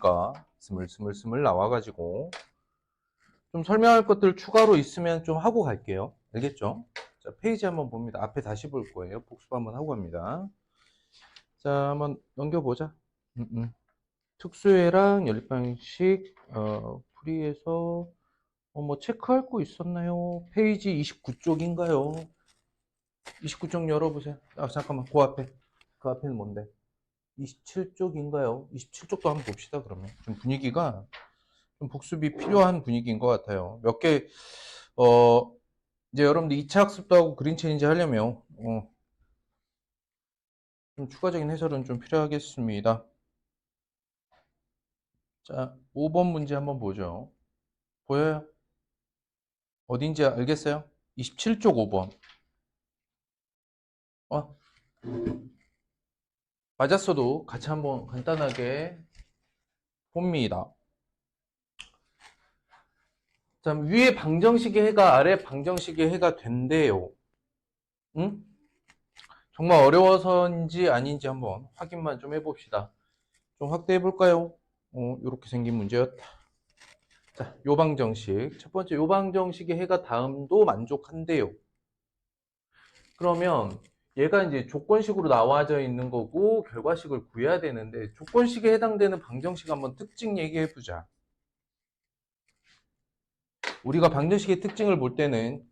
보니까 스물스물 나와가지고 좀 설명할 것들 추가로 있으면 좀 하고 갈게요. 알겠죠? 자, 페이지 한번 봅니다. 앞에 다시 볼 거예요. 복습 한번 하고 갑니다. 자, 한번 넘겨보자. 특수회랑 연립방식, 프리에서, 뭐, 체크할 거 있었나요? 페이지 29쪽인가요? 29쪽 열어보세요. 아, 잠깐만. 그 앞에. 그 앞에는 뭔데? 27쪽인가요? 27쪽도 한번 봅시다, 그러면. 좀 분위기가, 좀 복습이 필요한 분위기인 것 같아요. 몇 개, 이제 여러분들 2차 학습도 하고 그린 체인지 하려면, 좀 추가적인 해설은 좀 필요하겠습니다. 자, 5번 문제 한번 보죠. 보여요? 어딘지 알겠어요? 27쪽 5번. 맞았어도 같이 한번 간단하게 봅니다. 자, 위에 방정식의 해가 아래 방정식의 해가 된대요. 응? 정말 어려워서인지 아닌지 한번 확인만 좀 해봅시다. 좀 확대해 볼까요? 이렇게 생긴 문제였다. 자, 요 방정식. 첫 번째 요 방정식의 해가 다음도 만족한대요. 그러면 얘가 이제 조건식으로 나와져 있는 거고 결과식을 구해야 되는데 조건식에 해당되는 방정식 한번 특징 얘기해 보자. 우리가 방정식의 특징을 볼 때는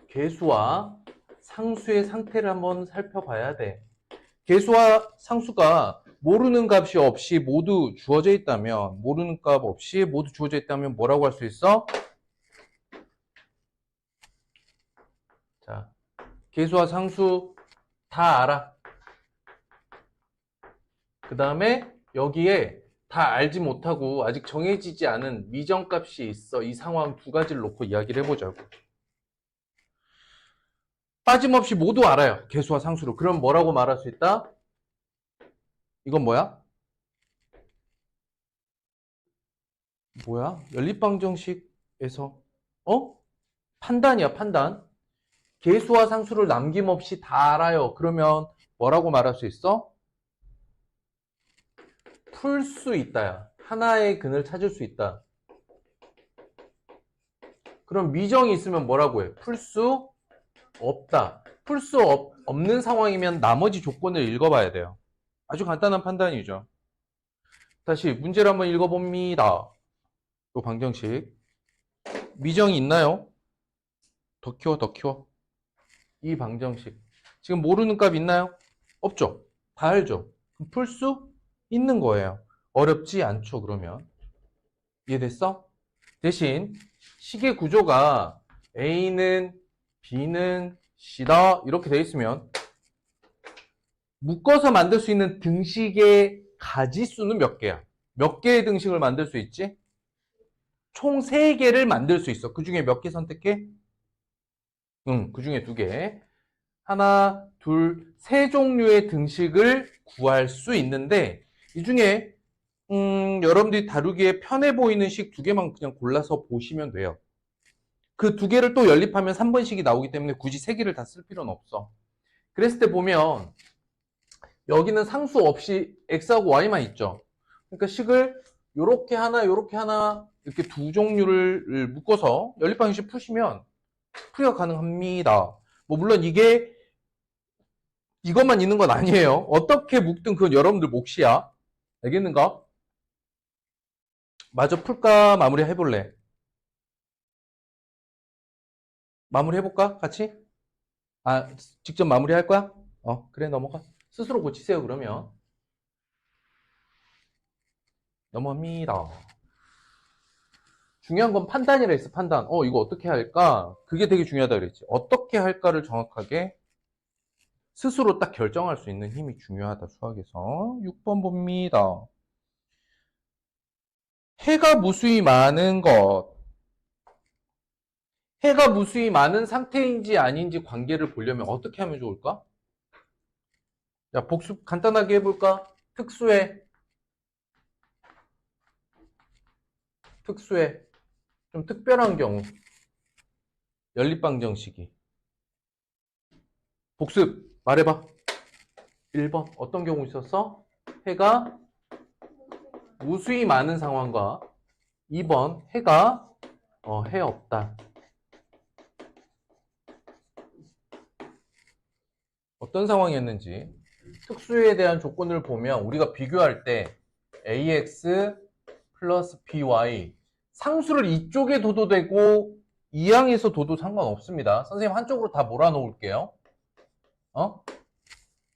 계수와 상수의 상태를 한번 살펴봐야 돼. 계수와 상수가 모르는 값이 없이 모두 주어져 있다면, 모르는 값 없이 모두 주어져 있다면 뭐라고 할 수 있어? 자, 계수와 상수 다 알아. 그 다음에 여기에 다 알지 못하고 아직 정해지지 않은 미정값이 있어. 이 상황 두 가지를 놓고 이야기를 해보자고. 빠짐없이 모두 알아요. 계수와 상수로. 그럼 뭐라고 말할 수 있다? 이건 뭐야? 뭐야? 연립방정식에서 판단이야, 판단. 계수와 상수를 남김없이 다 알아요. 그러면 뭐라고 말할 수 있어? 풀 수 있다야. 하나의 근을 찾을 수 있다. 그럼 미정이 있으면 뭐라고 해? 풀 수 없다. 풀 수 없는 상황이면 나머지 조건을 읽어봐야 돼요. 아주 간단한 판단이죠. 다시 문제를 한번 읽어봅니다. 또 방정식. 미정이 있나요? 더 키워, 더 키워. 이 방정식. 지금 모르는 값 있나요? 없죠. 다 알죠. 풀 수 있는 거예요. 어렵지 않죠, 그러면. 이해됐어? 대신 식의 구조가 A는 B는 C다 이렇게 돼 있으면 묶어서 만들 수 있는 등식의 가지수는 몇 개야? 몇 개의 등식을 만들 수 있지? 총 3개를 만들 수 있어. 그 중에 몇 개 선택해? 그 중에 2개. 하나, 둘, 세 종류의 등식을 구할 수 있는데 이 중에 여러분들이 다루기에 편해 보이는 식 2개만 그냥 골라서 보시면 돼요. 그 2개를 또 연립하면 3번식이 나오기 때문에 굳이 3개를 다 쓸 필요는 없어. 그랬을 때 보면 여기는 상수 없이 x하고 y만 있죠. 그러니까 식을 요렇게 하나 이렇게 2 종류를 묶어서 연립방식 푸시면 풀이가 가능합니다. 뭐 물론 이것만 있는 건 아니에요. 어떻게 묶든 그건 여러분들 몫이야. 알겠는가? 마저 풀까? 마무리 해볼래? 마무리 해볼까? 같이? 아, 직접 마무리 할 거야? 그래, 넘어가. 스스로 고치세요, 그러면. 넘어갑니다. 중요한 건 판단이라 했어, 판단. 이거 어떻게 할까? 그게 되게 중요하다 그랬지. 어떻게 할까를 정확하게 스스로 딱 결정할 수 있는 힘이 중요하다, 수학에서. 6번 봅니다. 해가 무수히 많은 것. 해가 무수히 많은 상태인지 아닌지 관계를 보려면 어떻게 하면 좋을까? 자, 복습 간단하게 해볼까? 특수해. 좀 특별한 경우. 연립방정식이. 복습 말해봐. 1번. 어떤 경우 있었어? 해가 무수히 많은 상황과 2번. 해가 해 없다. 어떤 상황이었는지 특수에 대한 조건을 보면 우리가 비교할 때 ax 플러스 by 상수를 이쪽에 둬도 되고 이항에서 둬도 상관없습니다. 선생님 한쪽으로 다 몰아놓을게요.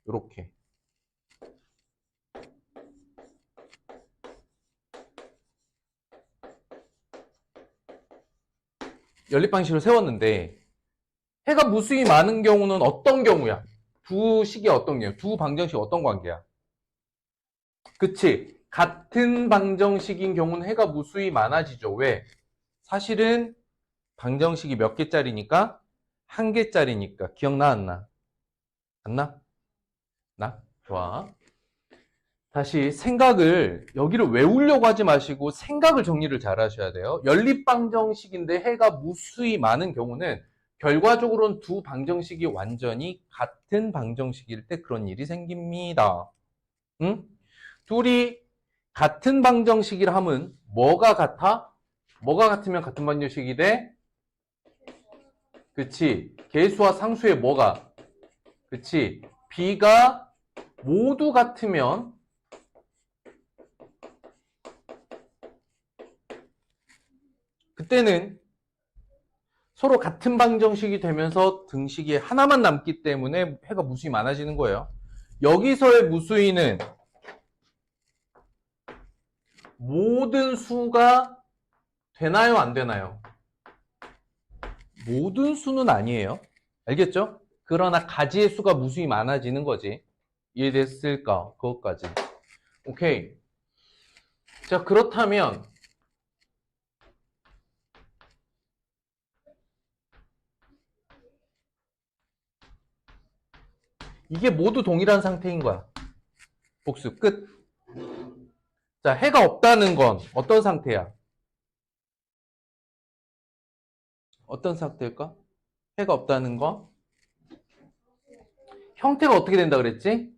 요렇게. 연립방식을 세웠는데 해가 무수히 많은 경우는 어떤 경우야? 두 식이 어떤 경우야? 두 방정식 어떤 관계야? 그치? 같은 방정식인 경우는 해가 무수히 많아지죠. 왜? 사실은 방정식이 몇 개짜리니까? 한 개짜리니까. 기억나 안 나? 안 나? 나? 좋아. 다시 생각을 여기를 외우려고 하지 마시고 생각을 정리를 잘 하셔야 돼요. 연립방정식인데 해가 무수히 많은 경우는 결과적으로는 두 방정식이 완전히 같은 방정식일 때 그런 일이 생깁니다. 응? 둘이 같은 방정식이라 하면 뭐가 같아? 뭐가 같으면 같은 방정식이 돼? 그치. 계수와 상수의 뭐가? 그치. b가 모두 같으면 그때는 서로 같은 방정식이 되면서 등식이 하나만 남기 때문에 해가 무수히 많아지는 거예요. 여기서의 무수히는 모든 수가 되나요? 안 되나요? 모든 수는 아니에요. 알겠죠? 그러나 가지의 수가 무수히 많아지는 거지. 이해됐을까? 그것까지. 오케이. 자, 그렇다면 이게 모두 동일한 상태인 거야. 복수 끝. 자, 해가 없다는 건 어떤 상태야? 어떤 상태일까? 해가 없다는 건 형태가 어떻게 된다 그랬지?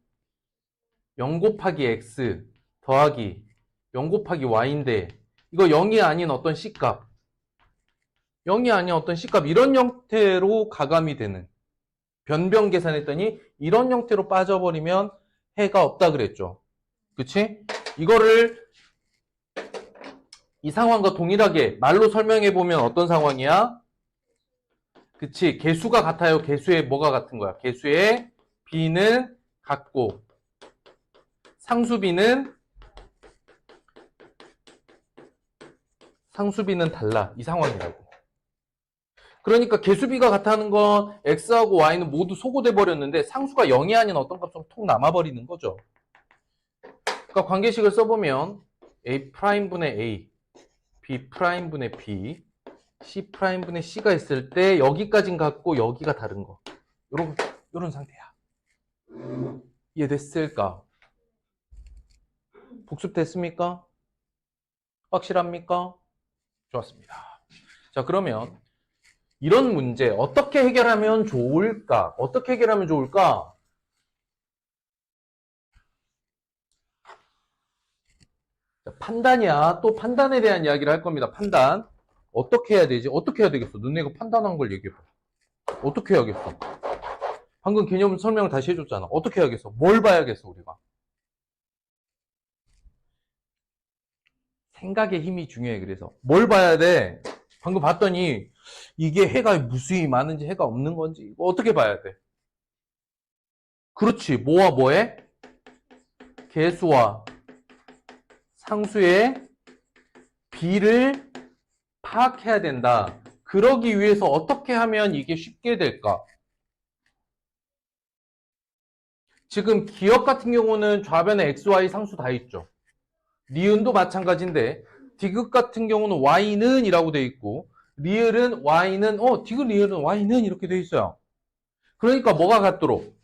0 곱하기 x 더하기 0 곱하기 y인데 이거 0이 아닌 어떤 c값 0이 아닌 어떤 c값 이런 형태로 가감이 되는 변변 계산했더니 이런 형태로 빠져버리면 해가 없다 그랬죠. 그치? 이거를 이 상황과 동일하게 말로 설명해 보면 어떤 상황이야? 그치? 개수가 같아요. 개수의 뭐가 같은 거야? 개수의 b는 같고 상수비는 달라. 이 상황이라고. 그러니까 개수비가 같다는 건 x하고 y는 모두 소거돼 버렸는데 상수가 0이 아닌 어떤 값으로 톡 남아버리는 거죠. 그러니까 관계식을 써보면 a'분의 a, b'분의 b, c'분의 c가 있을 때 여기까진 같고 여기가 다른 거. 요런 상태야. 이해됐을까? 복습됐습니까? 확실합니까? 좋았습니다. 자, 그러면 이런 문제 어떻게 해결하면 좋을까? 어떻게 해결하면 좋을까? 자, 판단이야. 또 판단에 대한 이야기를 할 겁니다. 판단. 어떻게 해야 되지? 어떻게 해야 되겠어? 너네가 판단한 걸 얘기해봐. 어떻게 해야겠어? 방금 개념 설명을 다시 해줬잖아. 어떻게 해야겠어? 뭘 봐야겠어, 우리가? 생각의 힘이 중요해, 그래서. 뭘 봐야 돼? 방금 봤더니 이게 해가 무수히 많은지 해가 없는 건지 이거 어떻게 봐야 돼? 그렇지. 뭐와 뭐해? 개수와 상수의 비를 파악해야 된다. 그러기 위해서 어떻게 하면 이게 쉽게 될까? 지금 기억 같은 경우는 좌변에 x, y 상수 다 있죠. 니은도 마찬가지인데 디귿 같은 경우는 y는 이라고 돼 있고 리을은 y는 디귿 리을은 y는 이렇게 돼 있어요. 그러니까 뭐가 같도록?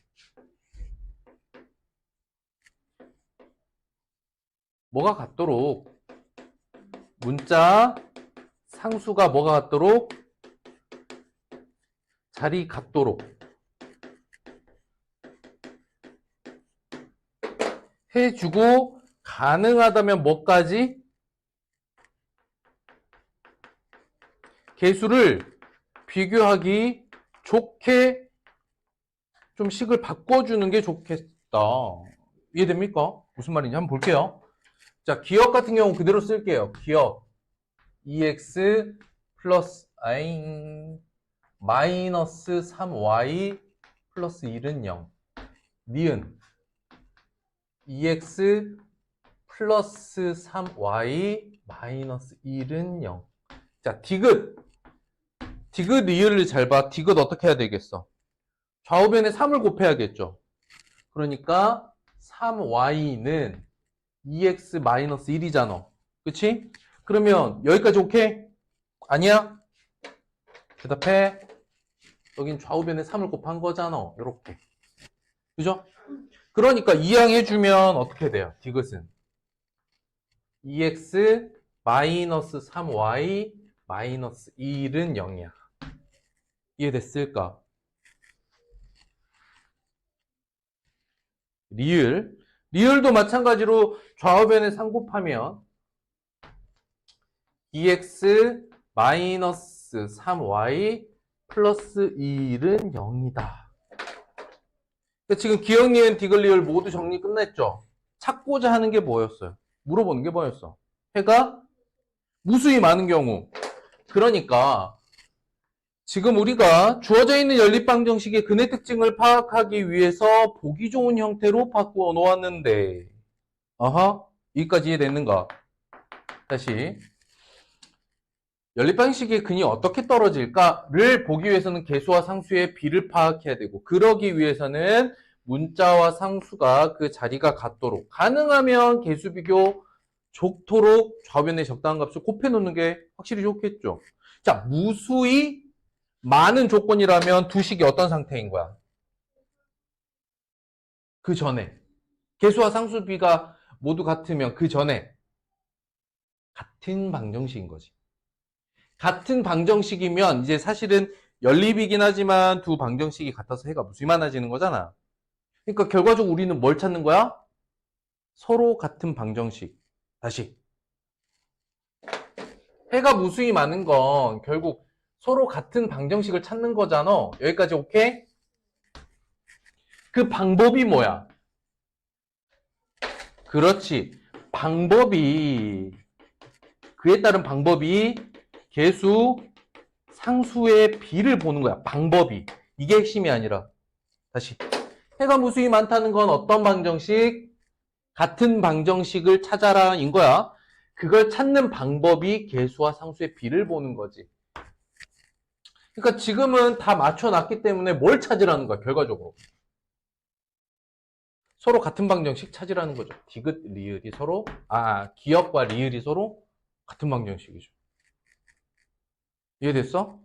뭐가 같도록? 문자 상수가 뭐가 같도록? 자리 같도록. 해주고 가능하다면 뭐까지? 개수를 비교하기 좋게 좀 식을 바꿔주는 게 좋겠다. 이해됩니까? 무슨 말인지 한번 볼게요. 자, 기억 같은 경우 그대로 쓸게요. 기억 EX 플러스 마이너스 3Y 플러스 1은 0. 니은 EX 플러스 3Y 마이너스 1은 0. 자, 디귿 리을을 잘 봐. 디귿 어떻게 해야 되겠어? 좌우변에 3을 곱해야겠죠. 그러니까 3y는 2x 마이너스 1이잖아. 그치? 그러면 여기까지 오케이? 아니야? 대답해. 여긴 좌우변에 3을 곱한 거잖아. 이렇게. 그죠? 그러니까 이항해주면 어떻게 돼요? 디귿은 2x 마이너스 3y 마이너스 1은 0이야. 이해됐을까? 리을도 마찬가지로 좌우변에 3 곱하면 2x 마이너스 3y 플러스 1은 0이다. 지금 기억, 니은, 디귿, 리을 모두 정리 끝냈죠? 찾고자 하는 게 뭐였어요? 물어보는 게 뭐였어? 해가 무수히 많은 경우. 그러니까 지금 우리가 주어져 있는 연립방정식의 근해 특징을 파악하기 위해서 보기 좋은 형태로 바꾸어 놓았는데, 여기까지 이해됐는가? 다시. 연립방식의 근이 어떻게 떨어질까를 보기 위해서는 개수와 상수의 비를 파악해야 되고, 그러기 위해서는 문자와 상수가 그 자리가 같도록, 가능하면 개수 비교 좋도록 좌변에 적당한 값을 곱해놓는 게 확실히 좋겠죠. 자, 무수히 많은 조건이라면 두 식이 어떤 상태인 거야? 그 전에. 개수와 상수비가 모두 같으면 그 전에 같은 방정식인 거지. 같은 방정식이면 이제 사실은 연립이긴 하지만 두 방정식이 같아서 해가 무수히 많아지는 거잖아. 그러니까 결과적으로 우리는 뭘 찾는 거야? 서로 같은 방정식. 다시. 해가 무수히 많은 건 결국 서로 같은 방정식을 찾는 거잖아. 여기까지 오케이? 그 방법이 뭐야? 그렇지. 그에 따른 방법이 개수, 상수의 비를 보는 거야. 방법이. 이게 핵심이 아니라. 다시. 해가 무수히 많다는 건 어떤 방정식? 같은 방정식을 찾아라인 거야. 그걸 찾는 방법이 개수와 상수의 비를 보는 거지. 그러니까 지금은 다 맞춰놨기 때문에 뭘 찾으라는 거야, 결과적으로. 서로 같은 방정식 찾으라는 거죠. 디귿, 리을이 서로, 기억과 리을이 서로 같은 방정식이죠. 이해됐어?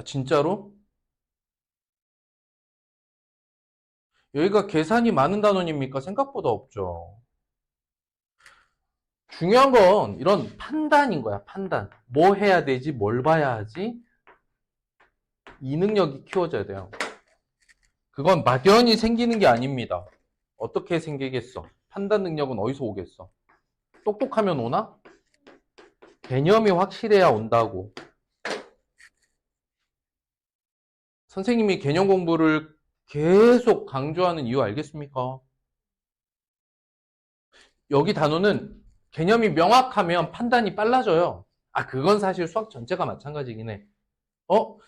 진짜로? 여기가 계산이 많은 단원입니까? 생각보다 없죠. 중요한 건 이런 판단인 거야, 판단. 뭐 해야 되지? 뭘 봐야 하지? 이 능력이 키워져야 돼요. 그건 막연히 생기는 게 아닙니다. 어떻게 생기겠어? 판단 능력은 어디서 오겠어? 똑똑하면 오나? 개념이 확실해야 온다고. 선생님이 개념 공부를 계속 강조하는 이유 알겠습니까? 여기 단어는 개념이 명확하면 판단이 빨라져요. 그건 사실 수학 전체가 마찬가지긴 해.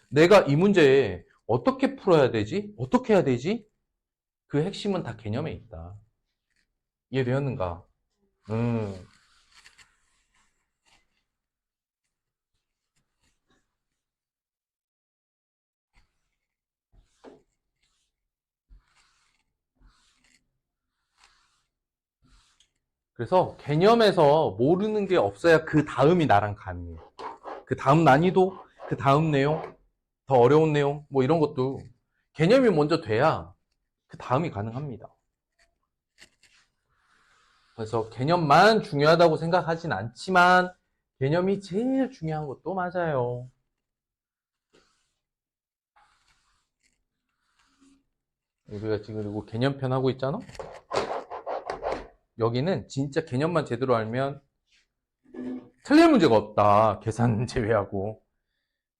내가 이 문제 어떻게 풀어야 되지? 어떻게 해야 되지? 그 핵심은 다 개념에 있다. 이해되었는가? 그래서 개념에서 모르는 게 없어야 그 다음이 나랑 가능해요. 그 다음 난이도, 그 다음 내용, 더 어려운 내용, 뭐 이런 것도 개념이 먼저 돼야 그 다음이 가능합니다. 그래서 개념만 중요하다고 생각하진 않지만 개념이 제일 중요한 것도 맞아요. 우리가 지금 그리고 개념편 하고 있잖아? 여기는 진짜 개념만 제대로 알면 틀릴 문제가 없다. 계산 제외하고.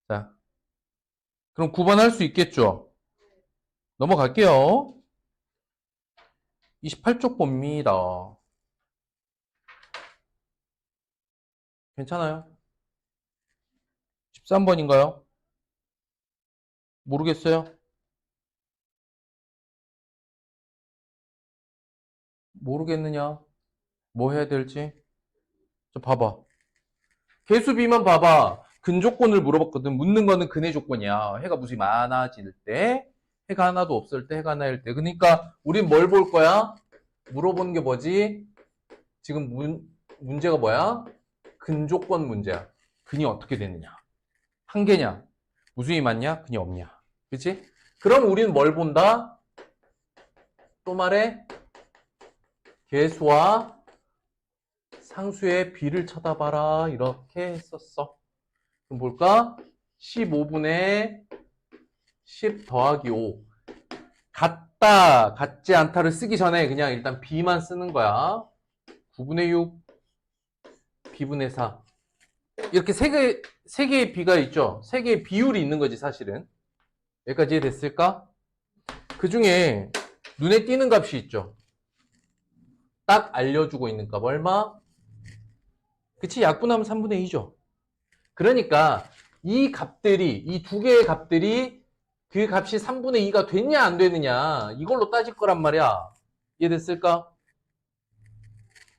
자, 그럼 9번 할 수 있겠죠? 넘어갈게요. 28쪽 봅니다. 괜찮아요? 13번인가요? 모르겠어요? 모르겠느냐? 뭐 해야 될지? 저 봐봐. 개수비만 봐봐. 근조건을 물어봤거든. 묻는 거는 근해 조건이야. 해가 무수히 많아질 때, 해가 하나도 없을 때, 해가 하나일 때. 그러니까 우린 뭘 볼 거야? 물어보는 게 뭐지? 지금 문제가 뭐야? 근조건 문제야. 근이 어떻게 되느냐? 한 개냐? 무수히 많냐? 근이 없냐? 그치? 그럼 우리는 뭘 본다? 또 말해? 개수와 상수의 비를 쳐다봐라. 이렇게 했었어. 그럼 볼까? 15분의 10 더하기 5. 같다, 같지 않다를 쓰기 전에 그냥 일단 b만 쓰는 거야. 9분의 6, b분의 4. 이렇게 세 개의 b가 있죠? 세 개의 비율이 있는 거지, 사실은. 여기까지 이해됐을까? 그 중에 눈에 띄는 값이 있죠? 딱 알려주고 있는 값 얼마? 그치? 약분하면 3분의 2죠. 그러니까 이 값들이, 이 두 개의 값들이 그 값이 3분의 2가 됐냐 안 되느냐 이걸로 따질 거란 말이야. 이해됐을까?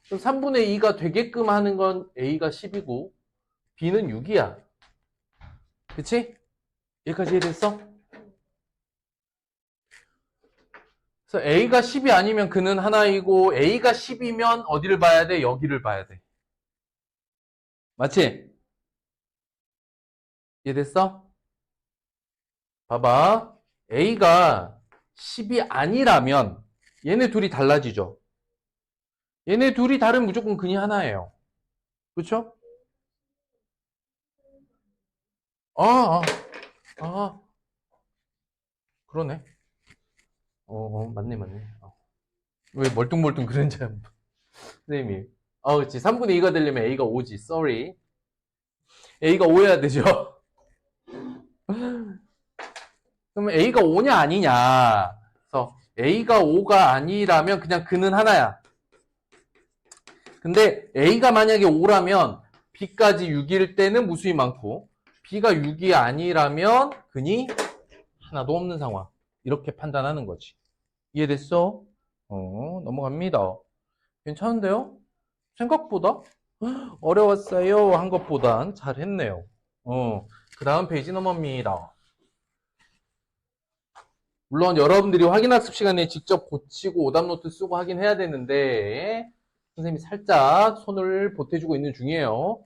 그럼 3분의 2가 되게끔 하는 건 A가 10이고 B는 6이야. 그치? 여기까지 이해됐어? 그래서 A가 10이 아니면 그는 하나이고 A가 10이면 어디를 봐야 돼? 여기를 봐야 돼. 맞지? 이해됐어? 봐봐. A가 10이 아니라면 얘네 둘이 달라지죠. 얘네 둘이 다른 무조건 근이 하나예요. 그렇죠? 아, 아, 아, 그러네. 맞네, 맞네. 왜 멀뚱멀뚱 그런지 선생님이. 그렇지. 3분의 2가 되려면 A가 5지. Sorry. A가 5여야 되죠. 그러면 A가 5냐 아니냐. 그래서 A가 5가 아니라면 그냥 근은 하나야. 근데 A가 만약에 5라면 B까지 6일 때는 무수히 많고 B가 6이 아니라면 근이 하나도 없는 상황. 이렇게 판단하는 거지. 이해됐어? 넘어갑니다. 괜찮은데요? 생각보다 어려웠어요 한 것보단 잘했네요. 그 다음 페이지 넘어갑니다. 물론 여러분들이 확인학습 시간에 직접 고치고 오답노트 쓰고 하긴 해야 되는데 선생님이 살짝 손을 보태주고 있는 중이에요.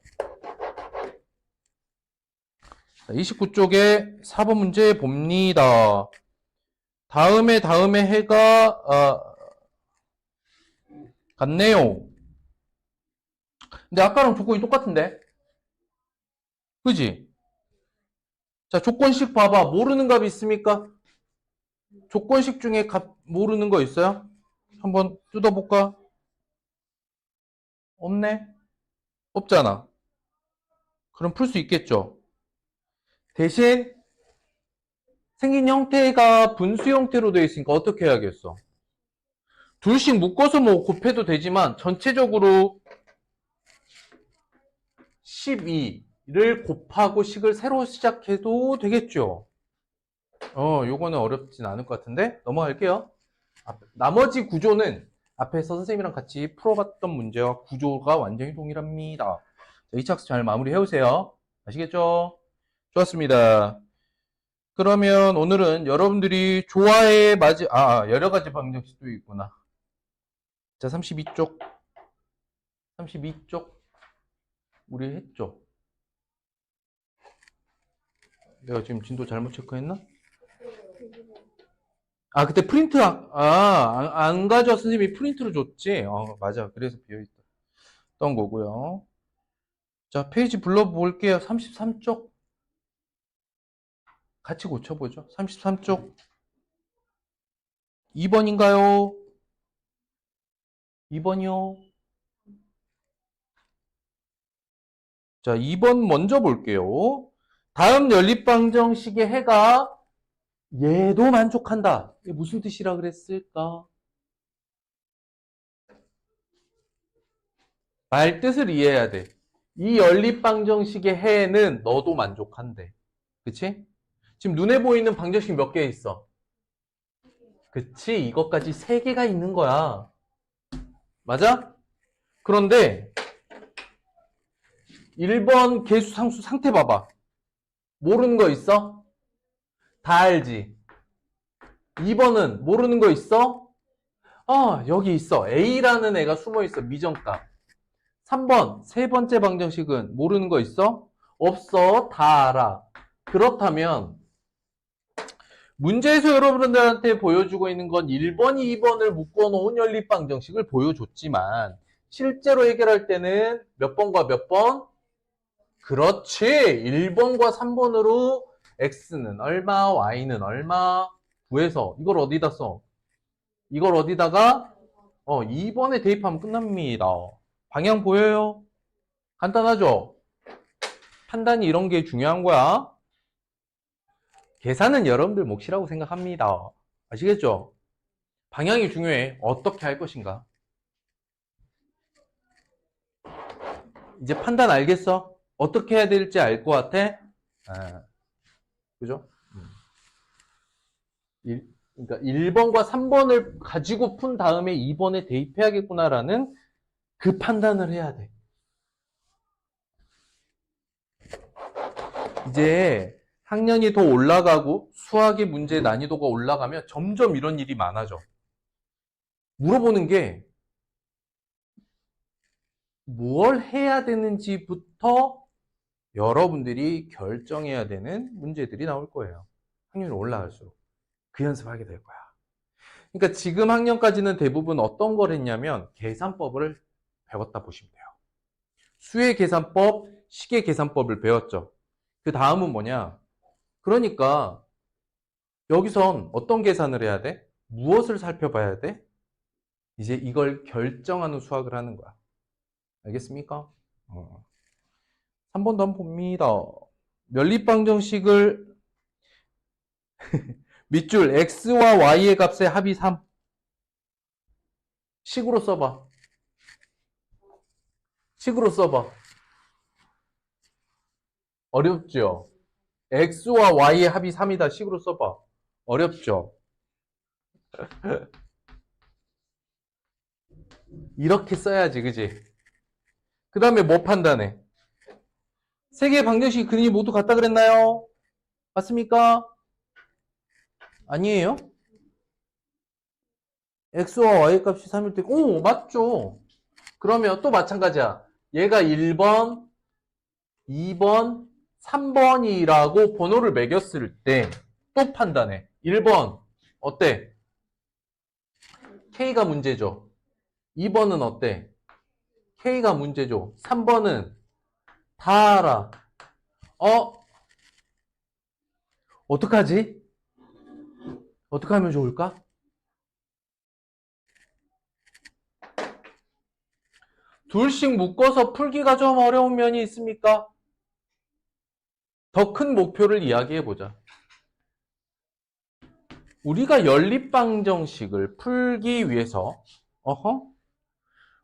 29쪽에 4번 문제 봅니다. 다음에 해가 같네요. 근데 아까랑 조건이 똑같은데? 그지? 자, 조건식 봐봐. 모르는 값이 있습니까? 조건식 중에 값 모르는 거 있어요? 한번 뜯어볼까? 없네? 없잖아. 그럼 풀 수 있겠죠? 대신 생긴 형태가 분수 형태로 되어 있으니까 어떻게 해야겠어? 둘씩 묶어서 뭐 곱해도 되지만 전체적으로 12를 곱하고 식을 새로 시작해도 되겠죠? 요거는 어렵진 않을 것 같은데 넘어갈게요. 나머지 구조는 앞에서 선생님이랑 같이 풀어봤던 문제와 구조가 완전히 동일합니다. 2차 학습 잘 마무리 해오세요. 아시겠죠? 좋았습니다. 그러면 오늘은 여러분들이 좋아해 맞이 여러 가지 방정식도 있구나. 자, 32쪽 우리 했죠? 내가 지금 진도 잘못 체크했나? 그때 프린트 안 가져와 선생님이 프린트로 줬지? 맞아. 그래서 비어있던 거고요. 자, 페이지 불러볼게요. 33쪽 같이 고쳐보죠. 33쪽 2번인가요? 2번이요. 자, 2번 먼저 볼게요. 다음 연립방정식의 해가 얘도 만족한다. 이게 무슨 뜻이라 그랬을까? 말 뜻을 이해해야 돼. 이 연립방정식의 해는 너도 만족한대. 그치? 지금 눈에 보이는 방정식 몇 개 있어? 그치? 이것까지 3개가 있는 거야. 맞아? 그런데 1번 계수 상수 상태 봐봐. 모르는 거 있어? 다 알지? 2번은 모르는 거 있어? 아, 여기 있어. A라는 애가 숨어 있어. 미정값. 3번, 세 번째 방정식은 모르는 거 있어? 없어. 다 알아. 그렇다면 문제에서 여러분들한테 보여주고 있는 건 1번, 2번을 묶어놓은 연립방정식을 보여줬지만 실제로 해결할 때는 몇 번과 몇 번? 그렇지. 1번과 3번으로 x는 얼마, y는 얼마 구해서 이걸 어디다 써? 이걸 어디다가 2번에 대입하면 끝납니다. 방향 보여요? 간단하죠? 판단이 이런 게 중요한 거야. 계산은 여러분들 몫이라고 생각합니다. 아시겠죠? 방향이 중요해. 어떻게 할 것인가? 이제 판단 알겠어? 어떻게 해야 될지 알 것 같아? 아, 그죠? 그러니까 1번과 3번을 가지고 푼 다음에 2번에 대입해야겠구나라는 그 판단을 해야 돼. 이제 학년이 더 올라가고 수학의 문제 난이도가 올라가면 점점 이런 일이 많아져. 물어보는 게 뭘 해야 되는지부터 여러분들이 결정해야 되는 문제들이 나올 거예요. 학년이 올라갈수록. 그 연습하게 될 거야. 그러니까 지금 학년까지는 대부분 어떤 걸 했냐면 계산법을 배웠다 보시면 돼요. 수의 계산법, 식의 계산법을 배웠죠. 그 다음은 뭐냐? 그러니까 여기선 어떤 계산을 해야 돼? 무엇을 살펴봐야 돼? 이제 이걸 결정하는 수학을 하는 거야. 알겠습니까? 3번도 한번 봅니다. 연립방정식을 밑줄 x와 y의 값의 합이 3 식으로 써봐. 식으로 써봐. 어렵죠? x와 y의 합이 3이다. 식으로 써봐. 어렵죠? 이렇게 써야지, 그지? 그 다음에 뭐 판단해? 세 개의 방정식 근이 모두 같다 그랬나요? 맞습니까? 아니에요? x와 y 값이 3일 때, 오, 맞죠? 그러면 또 마찬가지야. 얘가 1번, 2번, 3번이라고 번호를 매겼을 때 또 판단해. 1번, 어때? K가 문제죠. 2번은 어때? K가 문제죠. 3번은 다 알아. 어떡하지? 어떻게 하면 좋을까? 둘씩 묶어서 풀기가 좀 어려운 면이 있습니까? 더 큰 목표를 이야기해 보자. 우리가 연립방정식을 풀기 위해서,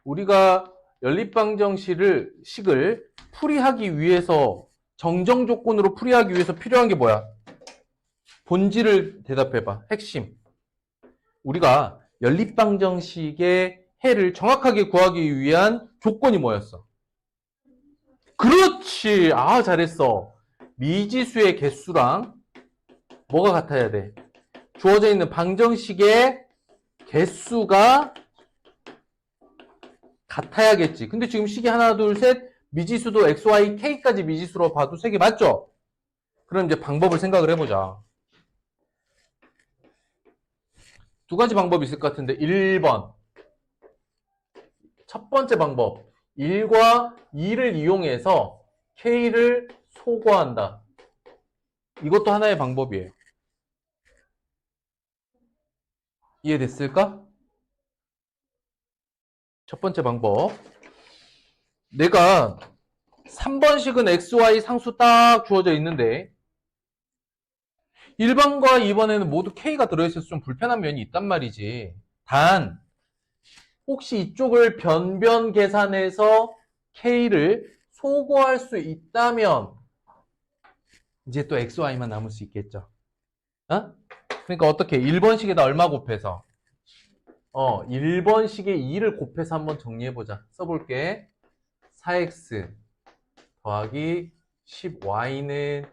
우리가 연립방정식을 풀이하기 위해서, 정정 조건으로 풀이하기 위해서 필요한 게 뭐야? 본질을 대답해봐. 핵심. 우리가 연립방정식의 해를 정확하게 구하기 위한 조건이 뭐였어? 그렇지. 아, 잘했어. 미지수의 개수랑 뭐가 같아야 돼? 주어져 있는 방정식의 개수가 같아야겠지. 근데 지금 식이 하나, 둘, 셋, 미지수도 x, y, k까지 미지수로 봐도 3개 맞죠? 그럼 이제 방법을 생각을 해보자. 두 가지 방법이 있을 것 같은데 1번. 첫 번째 방법. 1과 2를 이용해서 k를 소거한다. 이것도 하나의 방법이에요. 이해됐을까? 첫 번째 방법. 내가 3번식은 XY 상수 딱 주어져 있는데 1번과 2번에는 모두 K가 들어있어서 좀 불편한 면이 있단 말이지. 단 혹시 이쪽을 변변 계산해서 K를 소거할 수 있다면 이제 또 XY만 남을 수 있겠죠. 어? 그러니까 어떻게 1번식에다 얼마 곱해서 1번식에 2를 곱해서 한번 정리해보자. 써볼게. 4x 더하기 10y는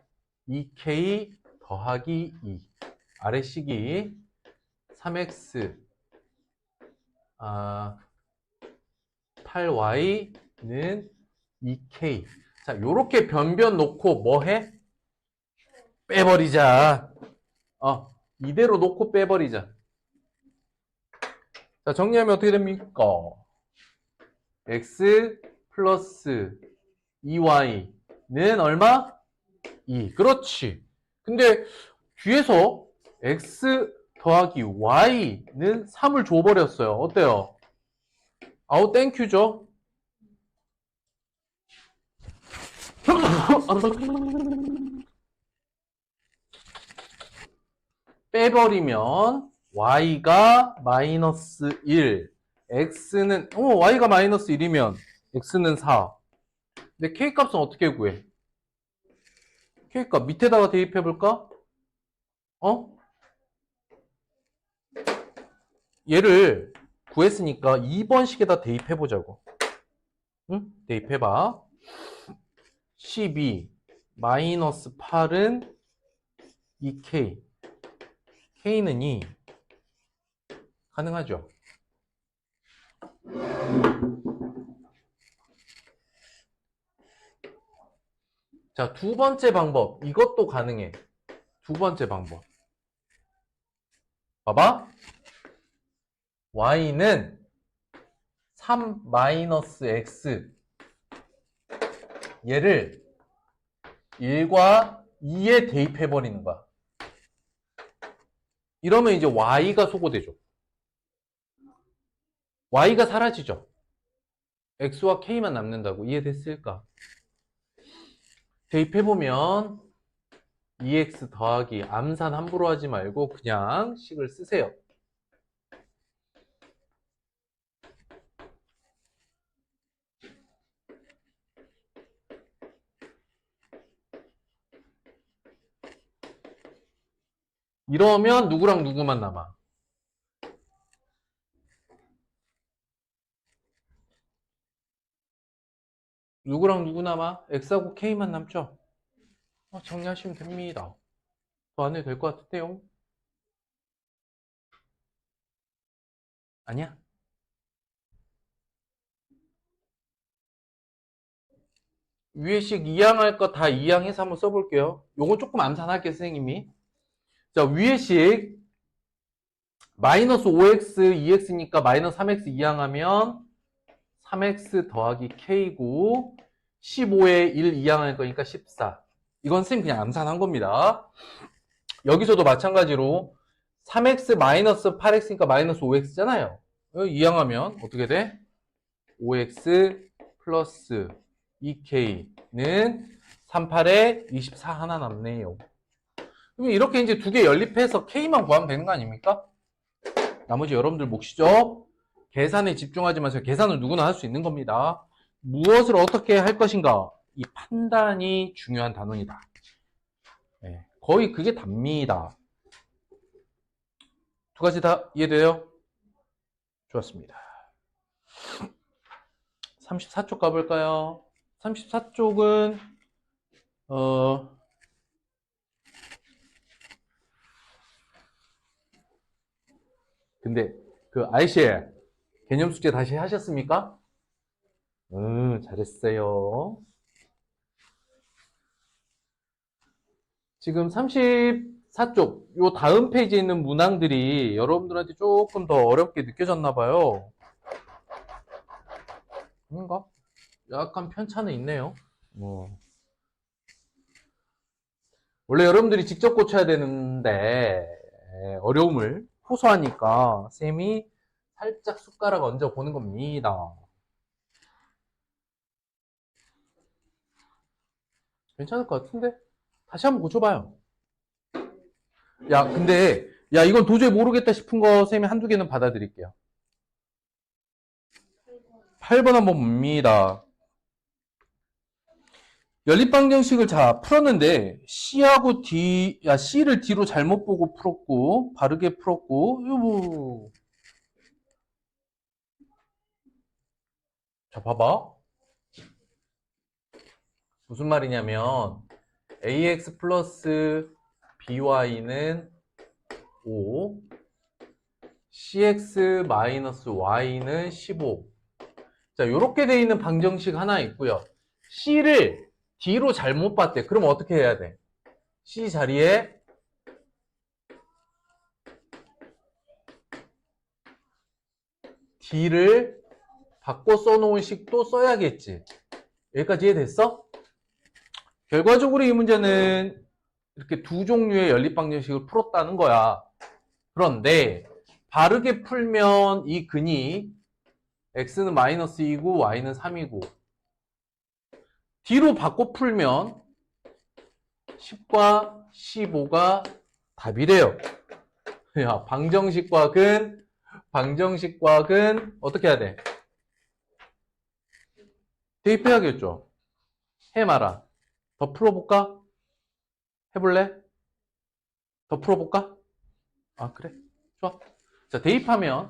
2k 더하기 2. 아래식이 3x 8y는 2k. 자, 요렇게 변변 놓고 뭐 해? 빼버리자. 이대로 놓고 빼버리자. 자, 정리하면 어떻게 됩니까? x 플러스 2y는 얼마? 2. 그렇지. 근데 뒤에서 x 더하기 y는 3을 줘버렸어요. 어때요? 아우 땡큐죠? 빼버리면 y가 마이너스 1, x는 y가 마이너스 1이면 x는 4. 근데 k값은 어떻게 구해? k값 밑에다가 대입해 볼까? 얘를 구했으니까 2번식에다 대입해 보자고. 응? 대입해 봐. 12 마이너스 8은 2k. k는 2. 가능하죠? 자, 두 번째 방법. 이것도 가능해. 두 번째 방법. 봐봐. y는 3 마이너스 x. 얘를 1과 2에 대입해버리는 거야. 이러면 이제 y가 소거되죠. y가 사라지죠. x와 k만 남는다고. 이해됐을까? 대입해보면 2x 더하기 암산 함부로 하지 말고 그냥 식을 쓰세요. 이러면 누구랑 누구만 남아? 누구랑 누구 남아? x하고 k만 남죠? 정리하시면 됩니다. 더 안 해도 될 것 같은데요? 아니야? 위에 식 이항할 거 다 이항해서 한번 써볼게요. 요거 조금 암산할게요, 선생님이. 자, 위에 식 마이너스 5x, 2x니까 마이너스 3x 이항하면 3x 더하기 k고 15에 1 이항할 거니까 14. 이건 선생님 그냥 암산한 겁니다. 여기서도 마찬가지로 3x 마이너스 8x니까 마이너스 5x잖아요. 이항하면 어떻게 돼? 5x 플러스 2k는 38에 24 하나 남네요. 그럼 이렇게 이제 두 개 연립해서 k만 구하면 되는 거 아닙니까? 나머지 여러분들 몫이죠. 계산에 집중하지 마세요. 계산은 누구나 할 수 있는 겁니다. 무엇을 어떻게 할 것인가? 이 판단이 중요한 단원이다. 네, 거의 그게 답니다. 두 가지 다 이해돼요? 좋았습니다. 34쪽 가볼까요? 34쪽은 근데 그 아이씨 개념 숙제 다시 하셨습니까? 잘했어요. 지금 34쪽 요 다음 페이지에 있는 문항들이 여러분들한테 조금 더 어렵게 느껴졌나 봐요. 아닌가? 약간 편차는 있네요. 원래 여러분들이 직접 고쳐야 되는데 어려움을 호소하니까 쌤이 살짝 숟가락 얹어 보는 겁니다. 괜찮을 것 같은데? 다시 한번 고쳐봐요. 야, 근데, 야, 이건 도저히 모르겠다 싶은 거 쌤이 한두 개는 받아드릴게요. 8번 한번 봅니다. 연립방정식을 자, 풀었는데, C하고 D, 야, C를 D로 잘못 보고 풀었고, 바르게 풀었고, 뭐. 자, 봐봐. 무슨 말이냐면, AX 플러스 BY는 5, CX 마이너스 Y는 15. 자, 요렇게 돼 있는 방정식 하나 있고요. C를 D로 잘못 봤대. 그럼 어떻게 해야 돼? C 자리에 D를 바꿔 써놓은 식도 써야겠지. 여기까지 이해됐어? 결과적으로 이 문제는 이렇게 두 종류의 연립방정식을 풀었다는 거야. 그런데 바르게 풀면 이 근이 x는 마이너스 2고 y는 3이고 D로 바꿔 풀면 10과 15가 답이래요. 야, 방정식과 근 어떻게 해야 돼? 대입해야겠죠. 해 마라. 더 풀어볼까? 해볼래? 더 풀어볼까? 아, 그래. 좋아. 자, 대입하면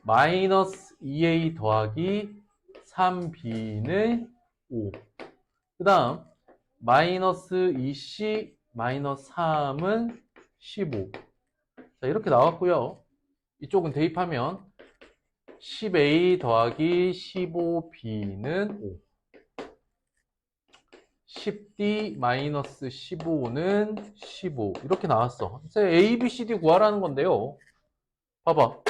마이너스 2a 더하기 3b는 5. 그 다음 마이너스 2c 마이너스 3은 15. 자, 이렇게 나왔고요. 이쪽은 대입하면 10a 더하기 15b는 5. 10d 마이너스 15는 15. 이렇게 나왔어. 이제 a, b, c, d 구하라는 건데요. 봐봐.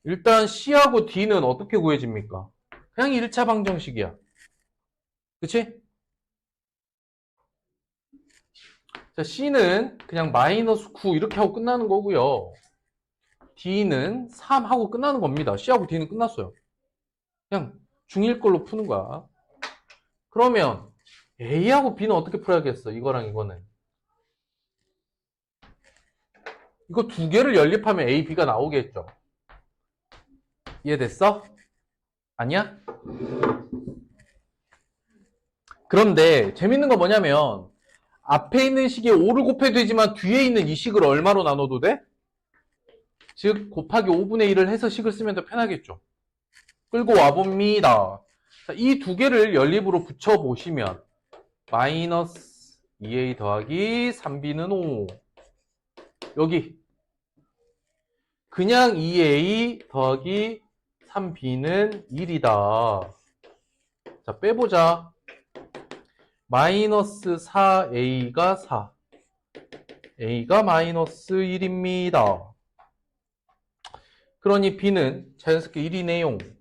일단 c하고 d는 어떻게 구해집니까? 그냥 1차 방정식이야. 그치? 자, C는 그냥 마이너스 9 이렇게 하고 끝나는 거고요. D는 3 하고 끝나는 겁니다. C하고 D는 끝났어요. 그냥 중1 걸로 푸는 거야. 그러면 A하고 B는 어떻게 풀어야겠어? 이거랑 이거는. 이거 두 개를 연립하면 A, B가 나오겠죠. 이해됐어? 아니야? 그런데 재밌는 건 뭐냐면 앞에 있는 식에 5를 곱해도 되지만 뒤에 있는 이 식을 얼마로 나눠도 돼? 즉 곱하기 5분의 1을 해서 식을 쓰면 더 편하겠죠. 끌고 와봅니다. 이 두 개를 연립으로 붙여보시면 마이너스 2a 더하기 3b는 5. 여기 그냥 2a 더하기 3b는 1이다. 자, 빼보자. 마이너스 4a가 4. a가 마이너스 1입니다. 그러니 b는 자연스럽게 1이네요.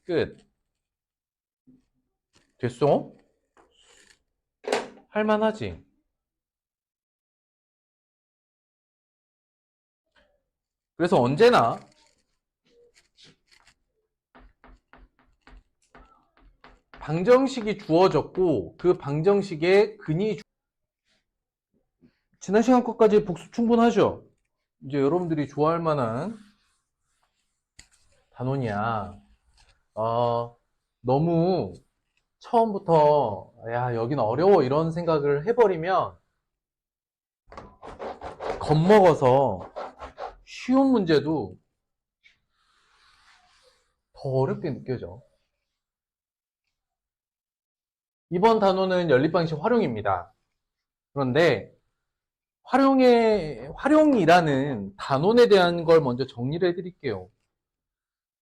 끝. 됐어? 할만하지? 그래서 언제나 방정식이 주어졌고 그 방정식의 근이 지난 시간 것까지 복습 충분하죠? 이제 여러분들이 좋아할 만한 단원이야. 너무 처음부터 야 여기는 어려워 이런 생각을 해버리면 겁먹어서 쉬운 문제도 더 어렵게 느껴져. 이번 단원은 연립방식 활용입니다. 그런데 활용이라는 단원에 대한 걸 먼저 정리를 해드릴게요.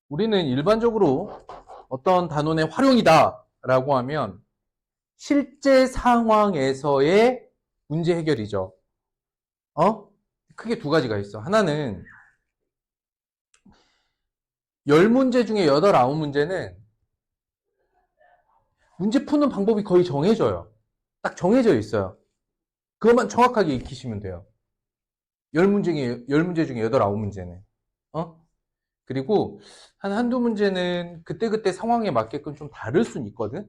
우리는 일반적으로 어떤 단원의 활용이다 라고 하면 실제 상황에서의 문제 해결이죠. 크게 두 가지가 있어. 하나는 10문제 중에 8, 9문제는 문제 푸는 방법이 거의 정해져요. 딱 정해져 있어요. 그것만 정확하게 익히시면 돼요. 10문제 중에 8, 9문제는. 그리고 한두 문제는 그때그때 상황에 맞게끔 좀 다를 수는 있거든?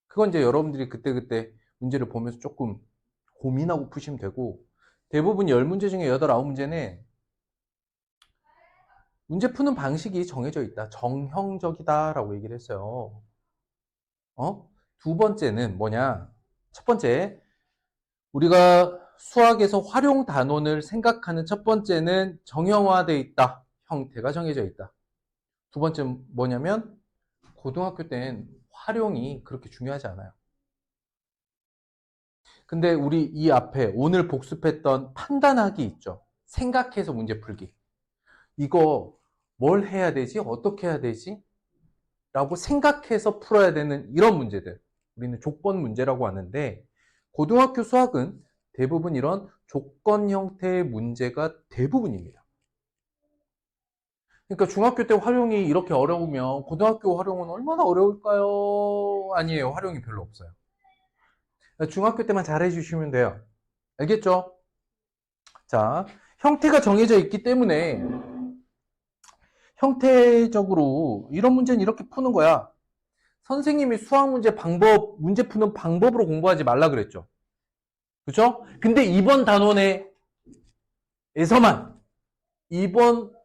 그건 이제 여러분들이 그때그때 문제를 보면서 조금 고민하고 푸시면 되고, 대부분 10문제 중에 8, 9문제는 문제 푸는 방식이 정해져 있다. 정형적이다라고 얘기를 했어요. 두 번째는 뭐냐? 첫 번째, 우리가 수학에서 활용 단원을 생각하는 첫 번째는 정형화되어 있다. 형태가 정해져 있다. 두 번째는 뭐냐면 고등학교 때는 활용이 그렇게 중요하지 않아요. 근데 우리 이 앞에 오늘 복습했던 판단하기 있죠. 생각해서 문제 풀기. 이거 뭘 해야 되지? 어떻게 해야 되지? 라고 생각해서 풀어야 되는 이런 문제들. 우리는 조건 문제라고 하는데 고등학교 수학은 대부분 이런 조건 형태의 문제가 대부분입니다. 그러니까 중학교 때 활용이 이렇게 어려우면 고등학교 활용은 얼마나 어려울까요? 아니에요. 활용이 별로 없어요. 중학교 때만 잘해 주시면 돼요. 알겠죠? 자, 형태가 정해져 있기 때문에 형태적으로 이런 문제는 이렇게 푸는 거야. 선생님이 수학 문제 문제 푸는 방법으로 공부하지 말라 그랬죠. 그죠? 근데 이번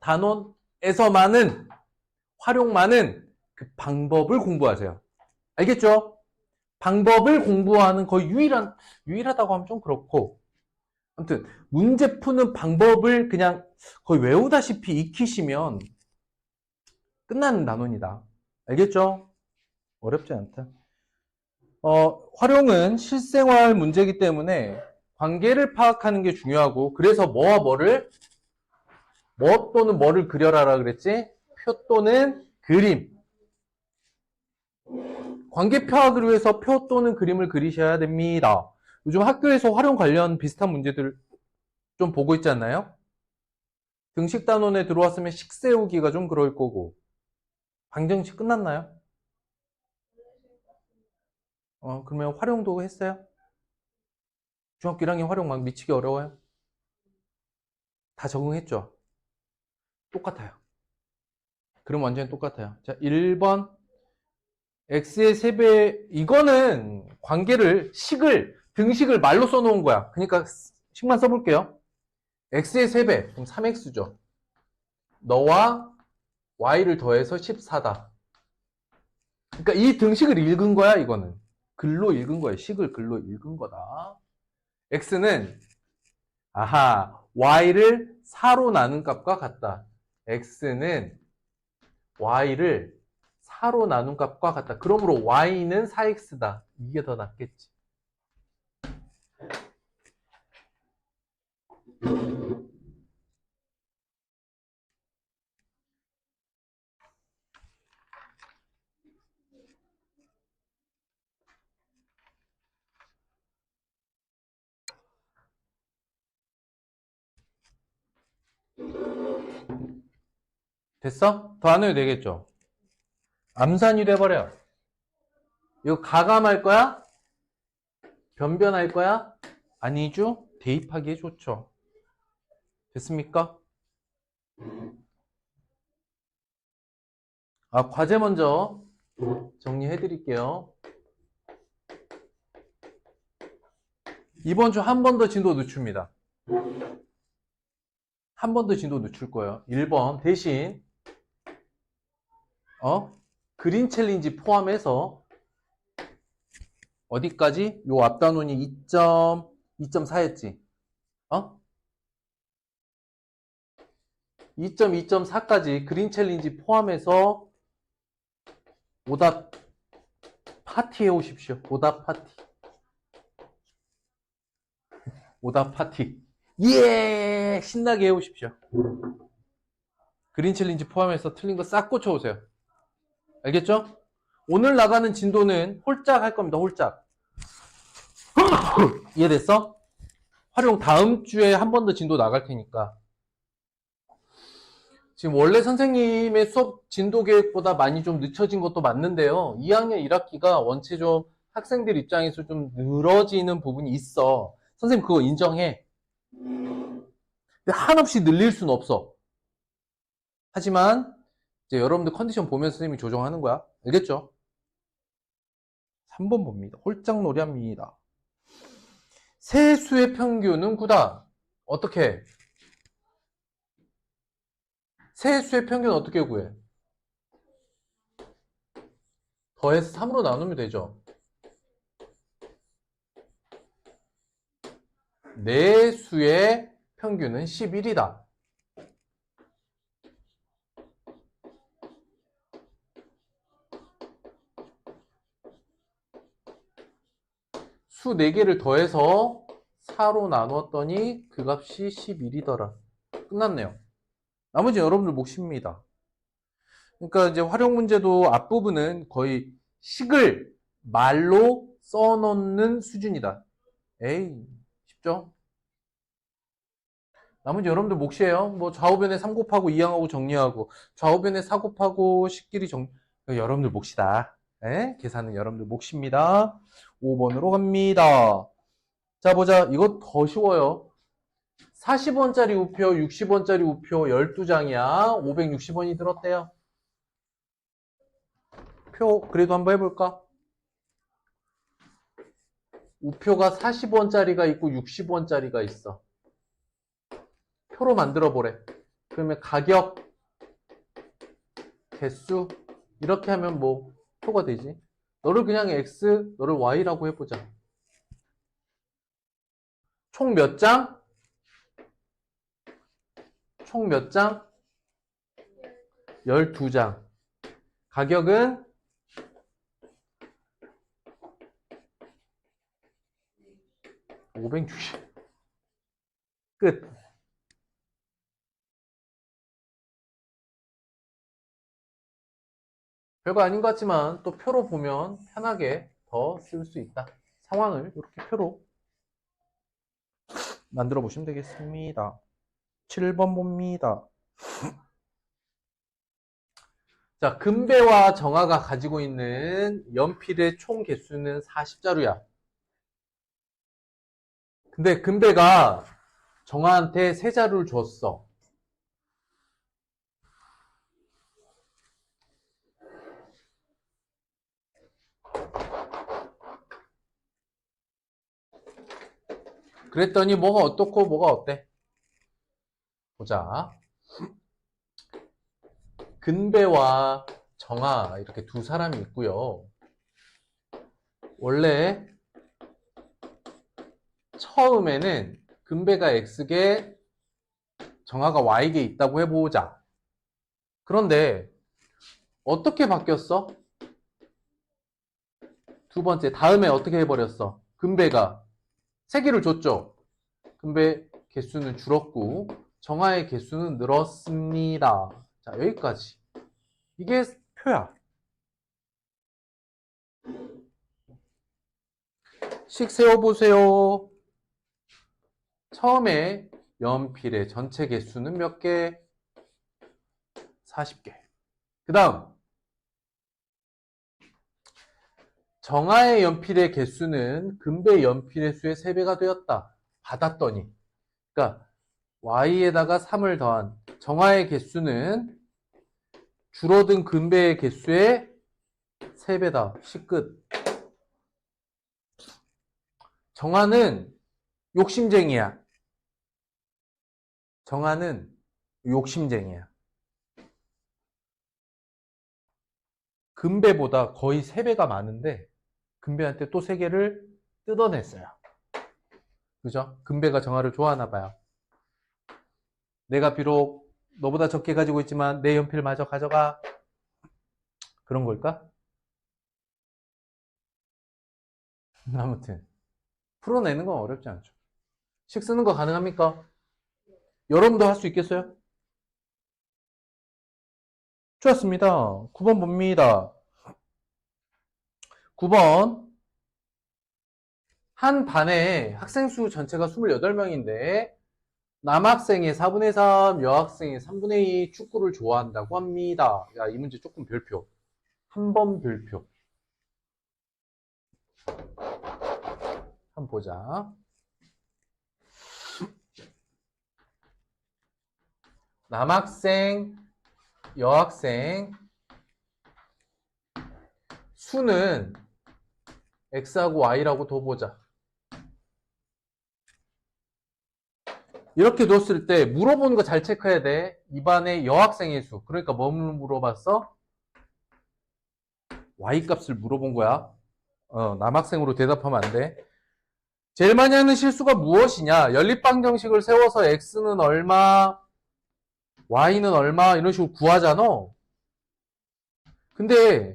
단원에서만은 활용만은 그 방법을 공부하세요. 알겠죠? 방법을 공부하는 거의 유일하다고 하면 좀 그렇고, 아무튼 문제 푸는 방법을 그냥 거의 외우다시피 익히시면 끝나는 단원이다. 알겠죠? 어렵지 않다. 활용은 실생활 문제이기 때문에 관계를 파악하는 게 중요하고, 그래서 뭐와 뭐 또는 뭐를 그려라라 그랬지? 표 또는 그림. 관계 파악을 위해서 표 또는 그림을 그리셔야 됩니다. 요즘 학교에서 활용 관련 비슷한 문제들 좀 보고 있지 않나요? 등식 단원에 들어왔으면 식 세우기가 좀 그럴 거고. 방정식 끝났나요? 그러면 활용도 했어요? 중학교 1학년 활용 막 미치기 어려워요? 다 적응했죠? 똑같아요. 그럼 완전히 똑같아요. 자, 1번 x의 3배, 이거는 등식을 말로 써놓은 거야. 그러니까 식만 써볼게요. x의 3배, 그럼 3x죠. 너와 y를 더해서 14다. 그러니까 이 등식을 읽은 거야, 이거는. 글로 읽은 거야. 식을 글로 읽은 거다. x는, y를 4로 나눈 값과 같다. x는 y를 4로 나눈 값과 같다. 그러므로 y는 4x다. 이게 더 낫겠지. 됐어? 더 안 해도 되겠죠? 암산이 돼버려. 이거 가감할 거야? 변변할 거야? 아니죠? 대입하기에 좋죠. 됐습니까? 과제 먼저 정리해 드릴게요. 이번 주 한 번 더 진도 늦춥니다. 한 번 더 진도 늦출 거예요. 1번 대신 그린 챌린지 포함해서 어디까지? 요 앞단원이 2.4였지. 2.2.4까지 그린 챌린지 포함해서 오답 파티 해오십시오. 오답 파티. 오답 파티. 예! 신나게 해오십시오. 그린 챌린지 포함해서 틀린 거 싹 고쳐오세요. 알겠죠? 오늘 나가는 진도는 홀짝 할 겁니다. 홀짝. 이해됐어? 활용 다음 주에 한 번 더 진도 나갈 테니까. 지금 원래 선생님의 수업 진도 계획보다 많이 좀 늦춰진 것도 맞는데요. 2학년 1학기가 원체 좀 학생들 입장에서 좀 늘어지는 부분이 있어. 선생님 그거 인정해. 근데 한없이 늘릴 수는 없어. 하지만 이제 여러분들 컨디션 보면서 선생님이 조정하는 거야. 알겠죠? 3번 봅니다. 홀짝놀이 합니다. 세수의 평균은 9다. 어떻게? 세수의 평균 어떻게 구해? 더해서 3으로 나누면 되죠. 네 수의 평균은 11이다. 수 4개를 더해서 4로 나누었더니 그 값이 11이더라. 끝났네요. 나머지 여러분들 몫입니다. 그러니까 이제 활용 문제도 앞부분은 거의 식을 말로 써놓는 수준이다. 에이, 쉽죠? 나머지 여러분들 몫이에요. 뭐 좌우변에 3 곱하고 2항하고 정리하고 좌우변에 4 곱하고 식끼리 여러분들 몫이다. 네? 계산은 여러분들 몫입니다. 5번으로 갑니다. 자, 보자. 이거 더 쉬워요. 40원짜리 우표, 60원짜리 우표 12장이야. 560원이 들었대요. 표 그래도 한번 해볼까? 우표가 40원짜리가 있고 60원짜리가 있어. 표로 만들어 보래. 그러면 가격, 개수 이렇게 하면 뭐 표가 되지. 너를 그냥 X, 너를 Y라고 해보자. 총 몇 장? 총 몇 장? 12장. 가격은 560. 끝. 별거 아닌 것 같지만 또 표로 보면 편하게 더 쓸 수 있다. 상황을 이렇게 표로 만들어 보시면 되겠습니다. 7번 봅니다. 자, 금배와 정화가 가지고 있는 연필의 총 개수는 40자루야. 근데 금배가 정화한테 3자루를 줬어. 그랬더니 뭐가 어떻고 뭐가 어때? 보자. 근배와 정화 이렇게 두 사람이 있고요. 원래 처음에는 근배가 X계, 정화가 Y계 있다고 해보자. 그런데 어떻게 바뀌었어? 두 번째, 다음에 어떻게 해버렸어? 근배가 3개를 줬죠. 근배 개수는 줄었고 정화의 개수는 늘었습니다. 자, 여기까지. 이게 표야. 식 세워보세요. 처음에 연필의 전체 개수는 몇 개? 40개. 그 다음 정화의 연필의 개수는 근배 연필의 수의 3배가 되었다. 받았더니 그러니까 y에다가 3을 더한 정화의 개수는 줄어든 근배의 개수의 3배다. 식 끝. 정화는 욕심쟁이야. 정화는 욕심쟁이야. 근배보다 거의 3배가 많은데 근배한테 또 3개를 뜯어냈어요. 그죠? 근배가 정화를 좋아하나 봐요. 내가 비록 너보다 적게 가지고 있지만 내 연필 마저 가져가. 그런 걸까? 아무튼 풀어내는 건 어렵지 않죠. 식 쓰는 거 가능합니까? 여러분도 할 수 있겠어요? 좋았습니다. 9번 봅니다. 9번 한 반에 학생 수 전체가 28명인데 남학생의 4분의 3, 여학생의 3분의 2 축구를 좋아한다고 합니다. 야, 이 문제 조금 별표. 한 번 별표. 한번 보자. 남학생, 여학생 수는 x하고 y라고 둬보자. 이렇게 뒀을 때 물어보는 거 잘 체크해야 돼. 입안에 여학생의 수. 그러니까 뭐 물어봤어? y 값을 물어본 거야. 남학생으로 대답하면 안 돼. 제일 많이 하는 실수가 무엇이냐? 연립방정식을 세워서 x는 얼마, y는 얼마 이런 식으로 구하잖아. 근데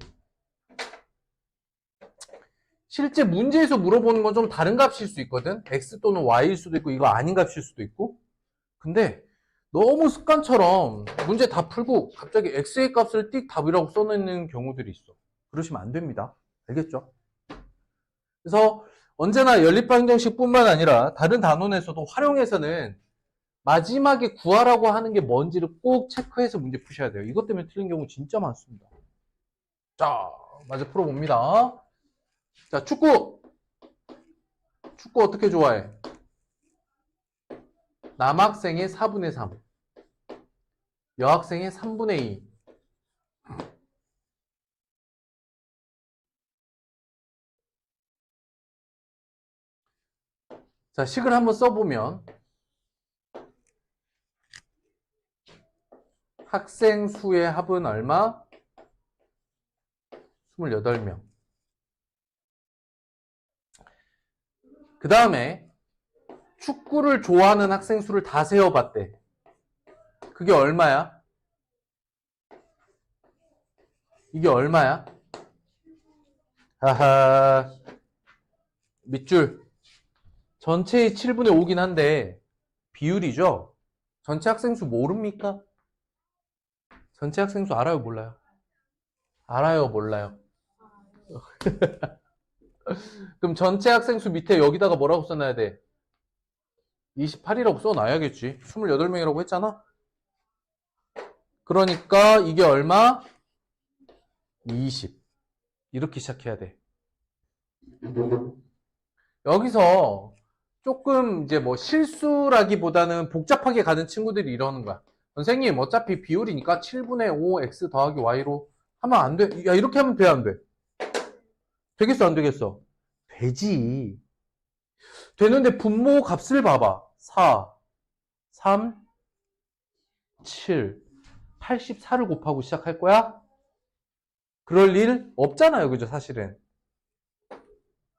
실제 문제에서 물어보는 건 좀 다른 값일 수 있거든. x 또는 y일 수도 있고 이거 아닌 값일 수도 있고. 근데 너무 습관처럼 문제 다 풀고 갑자기 x의 값을 띡 답이라고 써놓는 경우들이 있어. 그러시면 안 됩니다. 알겠죠? 그래서 언제나 연립방정식뿐만 아니라 다른 단원에서도 활용해서는 마지막에 구하라고 하는 게 뭔지를 꼭 체크해서 문제 푸셔야 돼요. 이것 때문에 틀린 경우 진짜 많습니다. 자, 마저 풀어봅니다. 자, 축구. 축구 어떻게 좋아해? 남학생의 4분의 3. 여학생의 3분의 2. 자, 식을 한번 써보면 학생 수의 합은 얼마? 28명. 그 다음에 축구를 좋아하는 학생 수를 다 세어봤대. 그게 얼마야? 이게 얼마야? 하하. 밑줄. 전체의 7분의 5긴 한데 비율이죠? 전체 학생 수 모릅니까? 전체 학생 수 알아요, 몰라요? 알아요, 몰라요? 그럼 전체 학생 수 밑에 여기다가 뭐라고 써놔야 돼? 28이라고 써놔야겠지. 28명이라고 했잖아? 그러니까 이게 얼마? 20. 이렇게 시작해야 돼. 여기서 조금 이제 뭐 실수라기보다는 복잡하게 가는 친구들이 이러는 거야. 선생님, 어차피 비율이니까 7분의 5 x 더하기 y로 하면 안 돼. 야, 이렇게 하면 돼, 안 돼? 되겠어, 안 되겠어? 되지. 되는데 분모 값을 봐봐. 4, 3, 7, 84를 곱하고 시작할 거야? 그럴 일 없잖아요, 그죠, 사실은.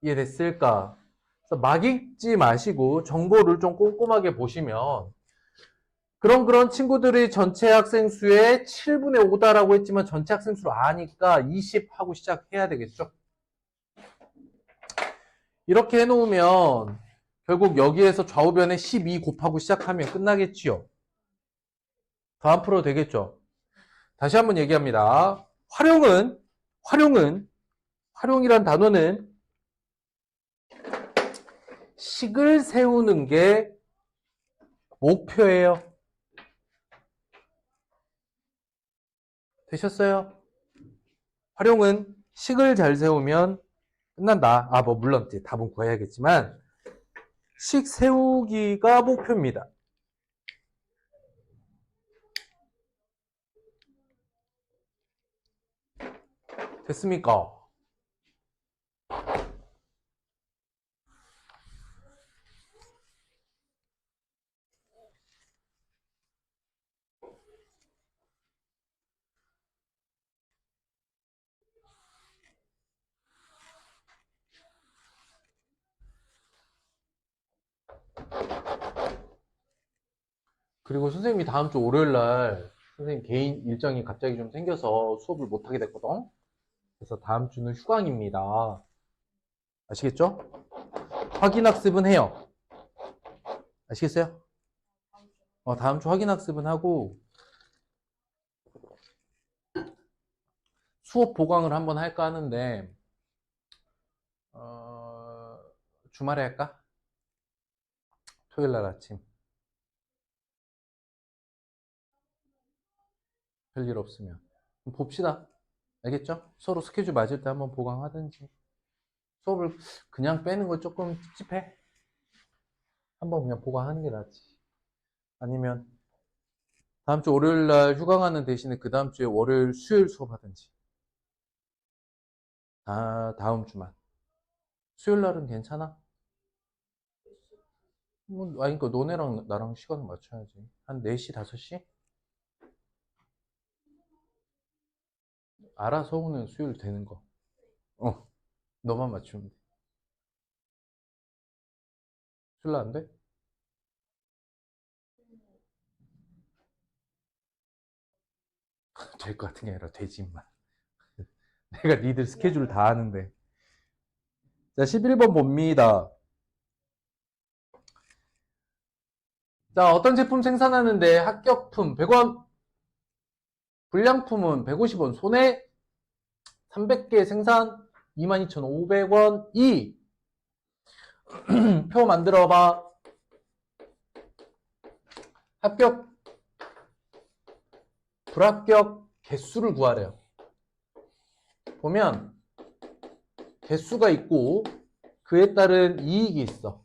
이해됐을까? 그래서 막 읽지 마시고 정보를 좀 꼼꼼하게 보시면 그런 친구들이 전체 학생 수의 7분의 5다라고 했지만 전체 학생 수를 아니까 20 하고 시작해야 되겠죠? 이렇게 해놓으면 결국 여기에서 좌우변에 12 곱하고 시작하면 끝나겠지요? 다음 풀어도 되겠죠? 다시 한번 얘기합니다. 활용이란 단어는 식을 세우는 게 목표예요. 되셨어요? 활용은 식을 잘 세우면 끝난다. 뭐 물론 이제 답은 구해야겠지만 식 세우기가 목표입니다. 됐습니까? 그리고 선생님이 다음 주 월요일 날 선생님 개인 일정이 갑자기 좀 생겨서 수업을 못 하게 됐거든. 그래서 다음 주는 휴강입니다. 아시겠죠? 확인 학습은 해요. 아시겠어요? 다음 주 확인 학습은 하고 수업 보강을 한번 할까 하는데 주말에 할까? 토요일 날 아침. 별일 없으면. 봅시다. 알겠죠? 서로 스케줄 맞을 때 한번 보강하든지. 수업을 그냥 빼는 거 조금 찝찝해. 한번 그냥 보강하는 게 낫지. 아니면 다음 주 월요일 날 휴가 가는 대신에 그 다음 주에 월요일, 수요일 수업하든지. 다음 주만. 수요일 날은 괜찮아? 그러니까 너네랑 나랑 시간을 맞춰야지. 한 4시, 5시? 알아서 오는 수요일 되는 거. 너만 맞추면 돼. 수요일 날 안 돼? 될 것 같은 게 아니라 되지, 임마. 내가 니들 스케줄 다 아는데. 자, 11번 봅니다. 자, 어떤 제품 생산하는데 합격품 100원, 불량품은 150원, 손해 300개 생산 22,500원. 표 만들어 봐. 합격, 불합격 개수를 구하래요. 보면 개수가 있고 그에 따른 이익이 있어.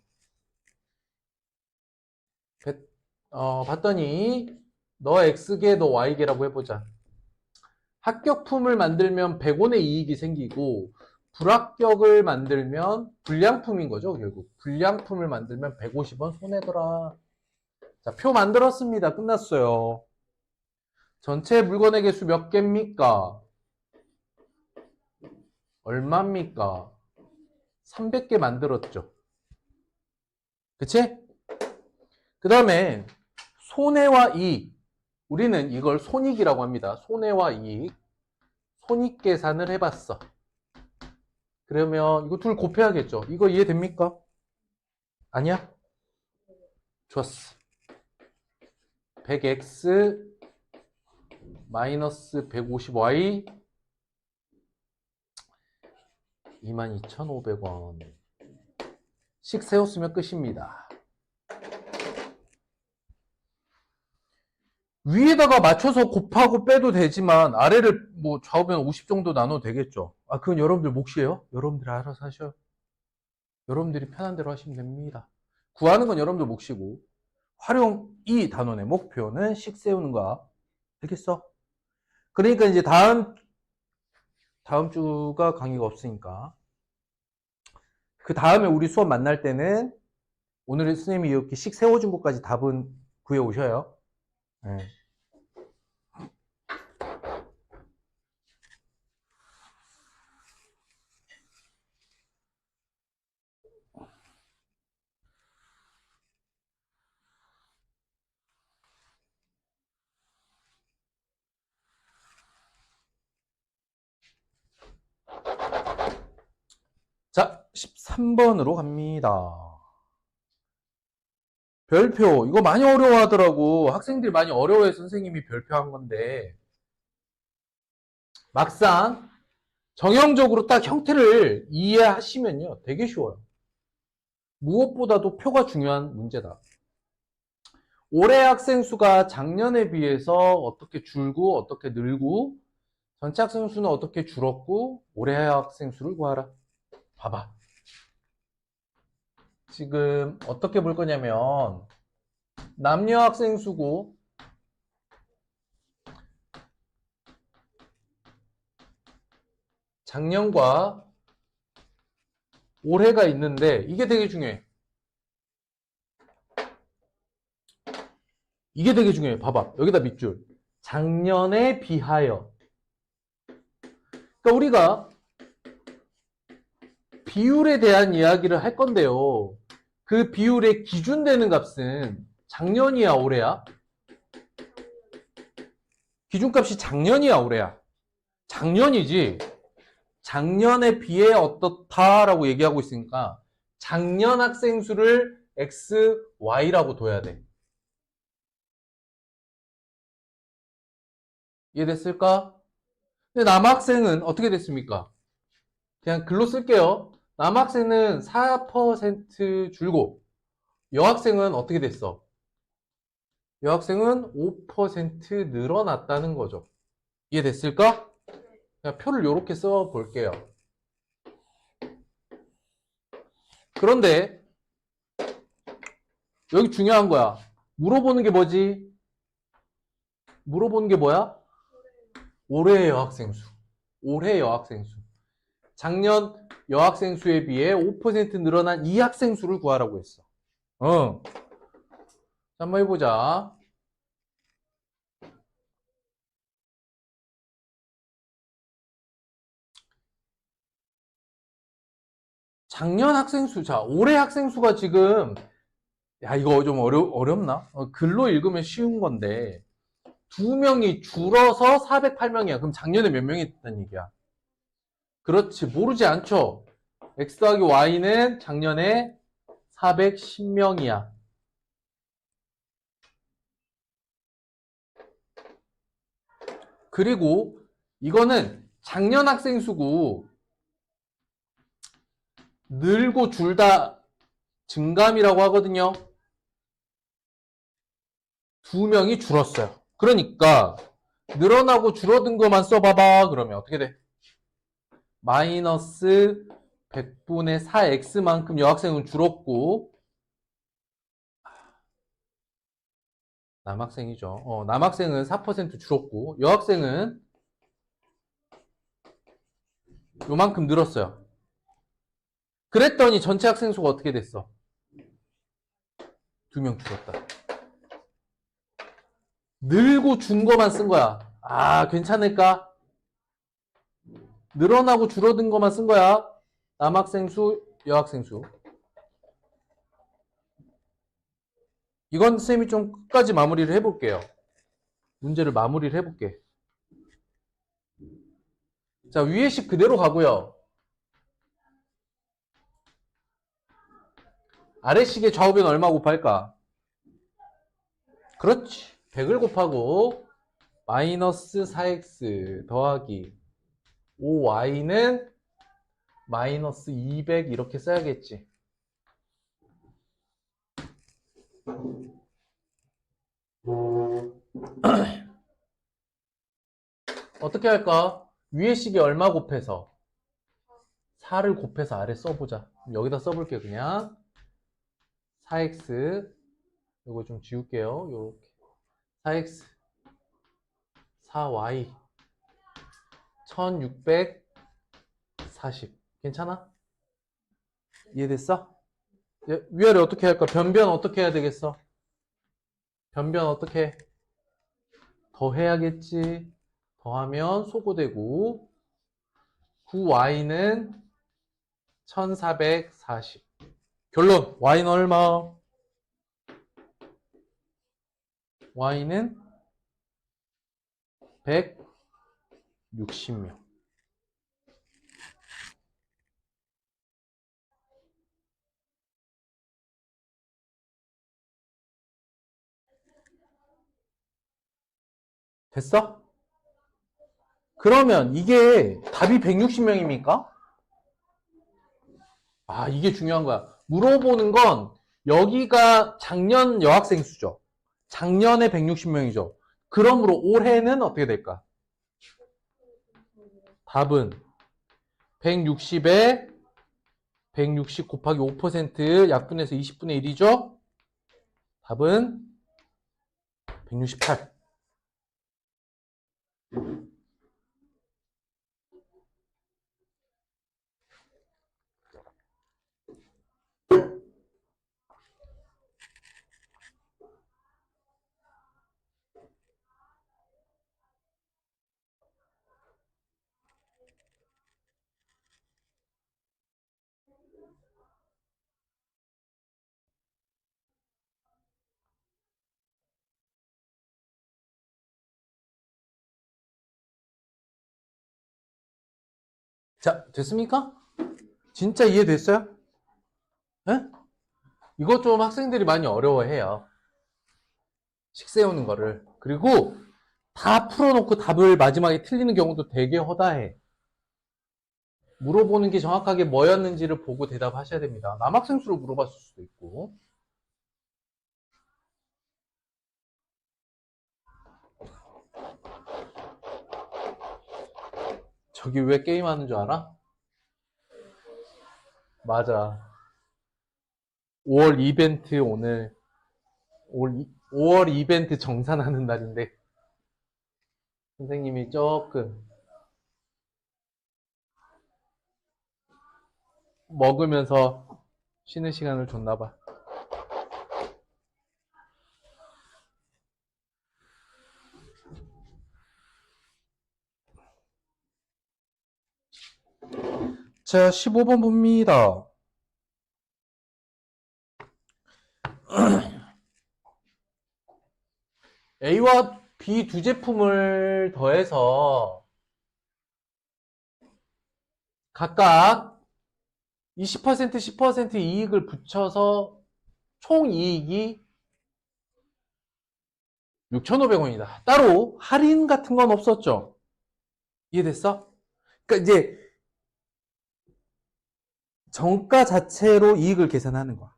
봤더니 너 X개, 너 Y개라고 해보자. 합격품을 만들면 100원의 이익이 생기고 불합격을 만들면 불량품인 거죠, 결국. 불량품을 만들면 150원 손해더라. 자, 표 만들었습니다. 끝났어요. 전체 물건의 개수 몇 개입니까? 얼마입니까? 300개 만들었죠. 그치? 그 다음에 손해와 이익. 우리는 이걸 손익이라고 합니다. 손해와 이익. 손익 계산을 해봤어. 그러면 이거 둘 곱해야겠죠. 이거 이해됩니까? 아니야? 좋았어. 100x 마이너스 150y 22,500원 씩 세웠으면 끝입니다. 위에다가 맞춰서 곱하고 빼도 되지만 아래를 뭐 좌우변 50 정도 나눠도 되겠죠. 그건 여러분들 몫이에요. 여러분들이 알아서 하셔요. 여러분들이 편한 대로 하시면 됩니다. 구하는 건 여러분들 몫이고 활용 이 단원의 목표는 식 세우는 거야. 알겠어? 그러니까 이제 다음 주가 강의가 없으니까 그 다음에 우리 수업 만날 때는 오늘 선생님이 이렇게 식 세워준 것까지 답은 구해 오셔요. 네. 자, 13번으로 갑니다. 별표. 이거 많이 어려워하더라고. 학생들이 많이 어려워해서 선생님이 별표한 건데 막상 정형적으로 딱 형태를 이해하시면요. 되게 쉬워요. 무엇보다도 표가 중요한 문제다. 올해 학생 수가 작년에 비해서 어떻게 줄고 어떻게 늘고 전체 학생 수는 어떻게 줄었고 올해 학생 수를 구하라. 봐봐. 지금 어떻게 볼 거냐면 남녀 학생 수고 작년과 올해가 있는데 이게 되게 중요해. 이게 되게 중요해. 봐봐. 여기다 밑줄. 작년에 비하여. 그러니까 우리가 비율에 대한 이야기를 할 건데요. 그 비율의 기준 되는 값은 작년이야, 올해야? 기준값이 작년이야, 올해야? 작년이지. 작년에 비해 어떻다라고 얘기하고 있으니까 작년 학생 수를 X, Y라고 둬야 돼. 이해됐을까? 근데 남학생은 어떻게 됐습니까? 그냥 글로 쓸게요. 남학생은 4% 줄고 여학생은 어떻게 됐어? 여학생은 5% 늘어났다는 거죠. 이해됐을까? 그냥 표를 이렇게 써 볼게요. 그런데 여기 중요한 거야. 물어보는 게 뭐지? 물어보는 게 뭐야? 올해의 여학생 수. 올해 여학생 수. 작년 여학생 수에 비해 5% 늘어난 이 학생 수를 구하라고 했어. 자, 한번 해보자. 작년 학생 수. 자, 올해 학생 수가 지금, 야, 이거 좀 어렵나? 글로 읽으면 쉬운 건데, 2명이 줄어서 408명이야. 그럼 작년에 몇 명이 됐다는 얘기야? 그렇지. 모르지 않죠? x 더하기 y는 작년에 410명이야. 그리고 이거는 작년 학생 수고 늘고 줄다 증감이라고 하거든요. 2명이 줄었어요. 그러니까 늘어나고 줄어든 것만 써봐봐. 그러면 어떻게 돼? 마이너스 100분의 4x만큼 여학생은 줄었고, 남학생이죠. 남학생은 4% 줄었고, 여학생은 요만큼 늘었어요. 그랬더니 전체 학생 수가 어떻게 됐어? 2명 줄었다. 늘고 준 거만 쓴 거야. 아, 괜찮을까? 늘어나고 줄어든 것만 쓴 거야. 남학생 수, 여학생 수. 이건 쌤이 좀 끝까지 마무리를 해볼게요. 문제를 마무리를 해볼게. 자, 위에 식 그대로 가고요. 아래 식의 좌우변 얼마 곱할까? 그렇지. 100을 곱하고 마이너스 4x 더하기 5y는 마이너스 200 이렇게 써야겠지. 어떻게 할까? 위에 식이 얼마 곱해서 4를 곱해서 아래 써보자. 여기다 써볼게 그냥. 4x 이거 좀 지울게요. 요렇게 4x 4y 1640 괜찮아? 이해됐어? 위아래 어떻게 할까? 변변 어떻게 해야 되겠어? 변변 어떻게 해? 더해야겠지. 더하면 소거되고 9y는 1440 결론 y는 얼마? y는 160명. 됐어? 그러면 이게 답이 160명입니까? 아, 이게 중요한 거야. 물어보는 건 여기가 작년 여학생 수죠. 작년에 160명이죠. 그러므로 올해는 어떻게 될까? 답은 160에 160 곱하기 5% 약분해서 20분의 1이죠? 답은 168. 자, 됐습니까? 진짜 이해됐어요? 네? 이것 좀 학생들이 많이 어려워해요. 식 세우는 거를. 그리고 다 풀어놓고 답을 마지막에 틀리는 경우도 되게 허다해. 물어보는 게 정확하게 뭐였는지를 보고 대답하셔야 됩니다. 남학생 수로 물어봤을 수도 있고. 저기 왜 게임하는 줄 알아? 맞아. 5월 이벤트 오늘 5월 이벤트 정산하는 날인데 선생님이 조금 먹으면서 쉬는 시간을 줬나 봐. 자, 15번 봅니다. A와 B 두 제품을 더해서 각각 20%, 10% 이익을 붙여서 총 이익이 6,500원이다. 따로 할인 같은 건 없었죠? 이해됐어? 그러니까 이제 정가 자체로 이익을 계산하는 거야.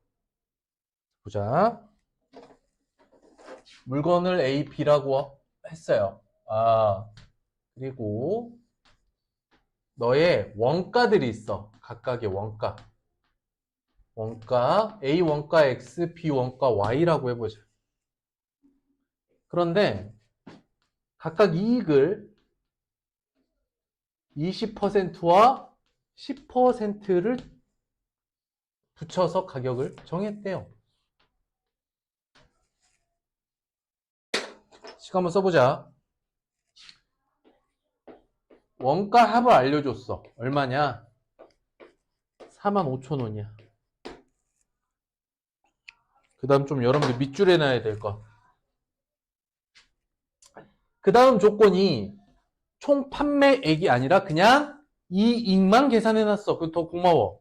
보자. 물건을 A, B라고 했어요. 그리고 너의 원가들이 있어. 각각의 원가. 원가, A 원가 X, B 원가 Y라고 해보자. 그런데 각각 이익을 20%와 10%를 붙여서 가격을 정했대요. 시간 한번 써보자. 원가 합을 알려줬어. 얼마냐? 45,000원이야. 그 다음 좀 여러분들 밑줄 해놔야 될 거. 그 다음 조건이 총 판매액이 아니라 그냥 이익만 계산해놨어. 그거 더 고마워.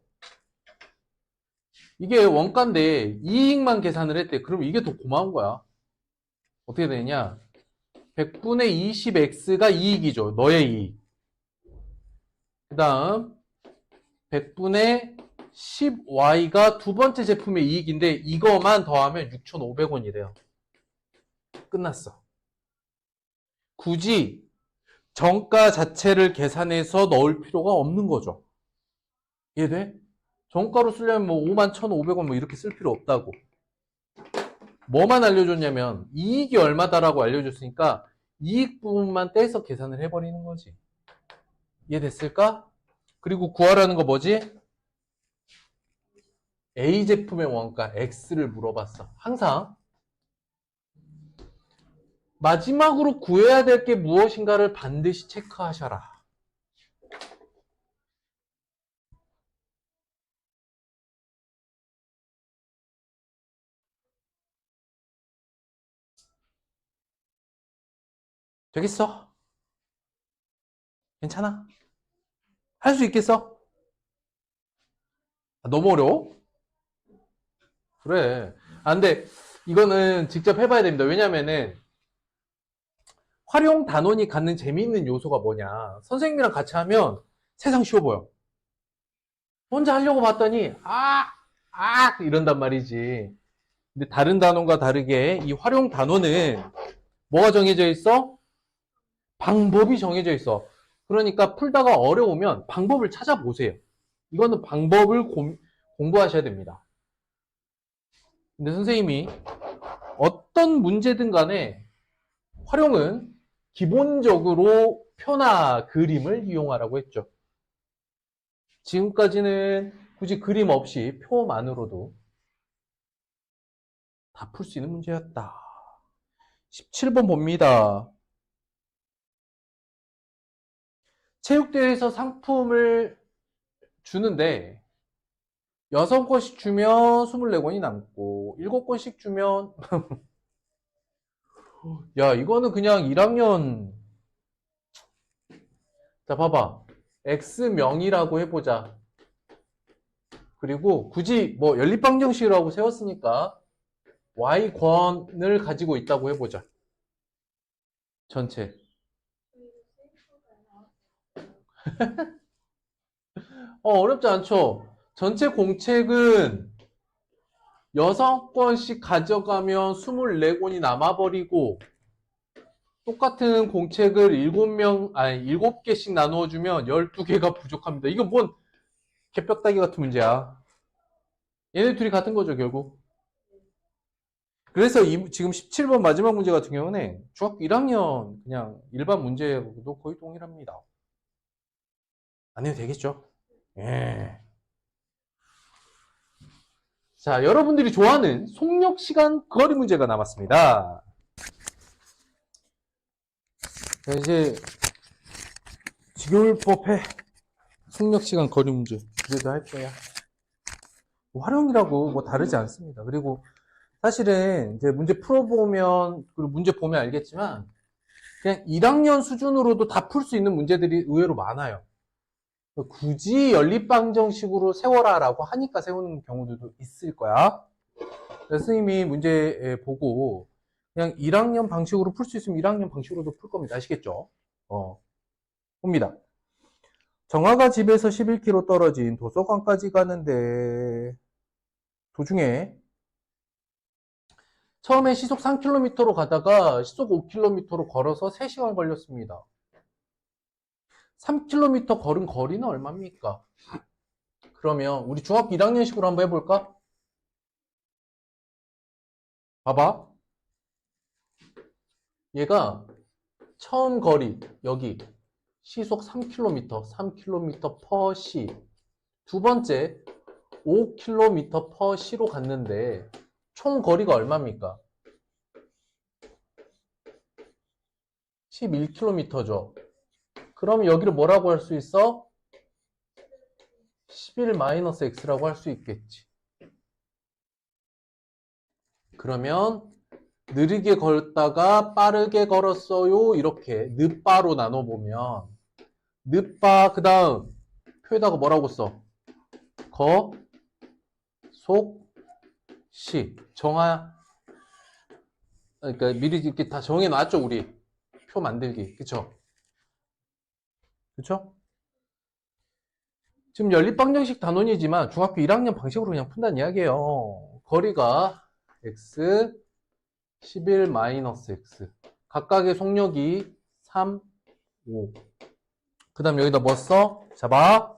이게 원가인데 이익만 계산을 했대. 그럼 이게 더 고마운 거야. 어떻게 되냐? 100분의 20x가 이익이죠. 너의 이익. 그 다음 100분의 10y가 두 번째 제품의 이익인데 이거만 더하면 6,500원이래요. 끝났어. 굳이 정가 자체를 계산해서 넣을 필요가 없는 거죠. 이해돼? 정가로 쓰려면 뭐 51,500원 뭐 이렇게 쓸 필요 없다고. 뭐만 알려줬냐면 이익이 얼마다라고 알려줬으니까 이익 부분만 떼서 계산을 해버리는 거지. 이해됐을까? 그리고 구하라는 거 뭐지? A 제품의 원가 X를 물어봤어. 항상 마지막으로 구해야 될 게 무엇인가를 반드시 체크하셔라. 되겠어? 괜찮아? 할 수 있겠어? 너무 어려워? 그래. 근데 이거는 직접 해봐야 됩니다. 왜냐면은 활용 단원이 갖는 재미있는 요소가 뭐냐. 선생님이랑 같이 하면 세상 쉬워 보여. 혼자 하려고 봤더니 이런단 말이지. 근데 다른 단원과 다르게 이 활용 단원은 뭐가 정해져 있어? 방법이 정해져 있어. 그러니까 풀다가 어려우면 방법을 찾아보세요. 이거는 방법을 공부하셔야 됩니다. 근데 선생님이 어떤 문제든 간에 활용은 기본적으로 표나 그림을 이용하라고 했죠. 지금까지는 굳이 그림 없이 표만으로도 다 풀 수 있는 문제였다. 17번 봅니다. 체육대회에서 상품을 주는데 6권씩 주면 24권이 남고 7권씩 주면 야 이거는 그냥 1학년 자 봐봐 X명이라고 해보자. 그리고 굳이 뭐 연립방정식이라고 세웠으니까 Y권을 가지고 있다고 해보자. 전체 어렵지 않죠? 전체 공책은 6권씩 가져가면 24권이 남아버리고 똑같은 공책을 7개씩 나누어주면 12개가 부족합니다. 이건 뭔 개뼈다귀 같은 문제야. 얘네 둘이 같은 거죠, 결국. 그래서 지금 17번 마지막 문제 같은 경우는 중학교 1학년 그냥 일반 문제하고도 거의 동일합니다. 안 해도 되겠죠? 예. 자, 여러분들이 좋아하는 속력 시간 거리 문제가 남았습니다. 자, 이제 지겨울법의 속력 시간 거리 문제 그래도 할 거야. 활용이라고 뭐 다르지 않습니다. 그리고 사실은 이제 문제 풀어보면 그리고 문제 보면 알겠지만 그냥 1학년 수준으로도 다 풀 수 있는 문제들이 의외로 많아요. 굳이 연립방정식으로 세워라라고 하니까 세우는 경우들도 있을 거야. 그래서 선생님이 문제 보고 그냥 1학년 방식으로 풀 수 있으면 1학년 방식으로도 풀 겁니다. 아시겠죠? 봅니다. 정아가 집에서 11km 떨어진 도서관까지 가는데 도중에 처음에 시속 3km로 가다가 시속 5km로 걸어서 3시간 걸렸습니다. 3km 걸은 거리는 얼마입니까? 그러면 우리 중학교 1학년식으로 한번 해볼까? 봐봐. 얘가 처음 거리 여기 시속 3km, 3km per 시. 두 번째 5km per 시로 갔는데 총 거리가 얼마입니까? 11km죠. 그럼 여기를 뭐라고 할 수 있어? 11-x라고 할 수 있겠지. 그러면 느리게 걸다가 빠르게 걸었어요. 이렇게 늦바로 나눠보면 늦바 그 다음 표에다가 뭐라고 써? 거, 속, 시. 그러니까 미리 이렇게 다 정해놨죠, 우리. 표 만들기. 그쵸? 그쵸? 지금 연립방정식 단원이지만 중학교 1학년 방식으로 그냥 푼다는 이야기예요. 거리가 x, 11-x. 각각의 속력이 3, 5. 그 다음 여기다 뭐 써? 자, 봐.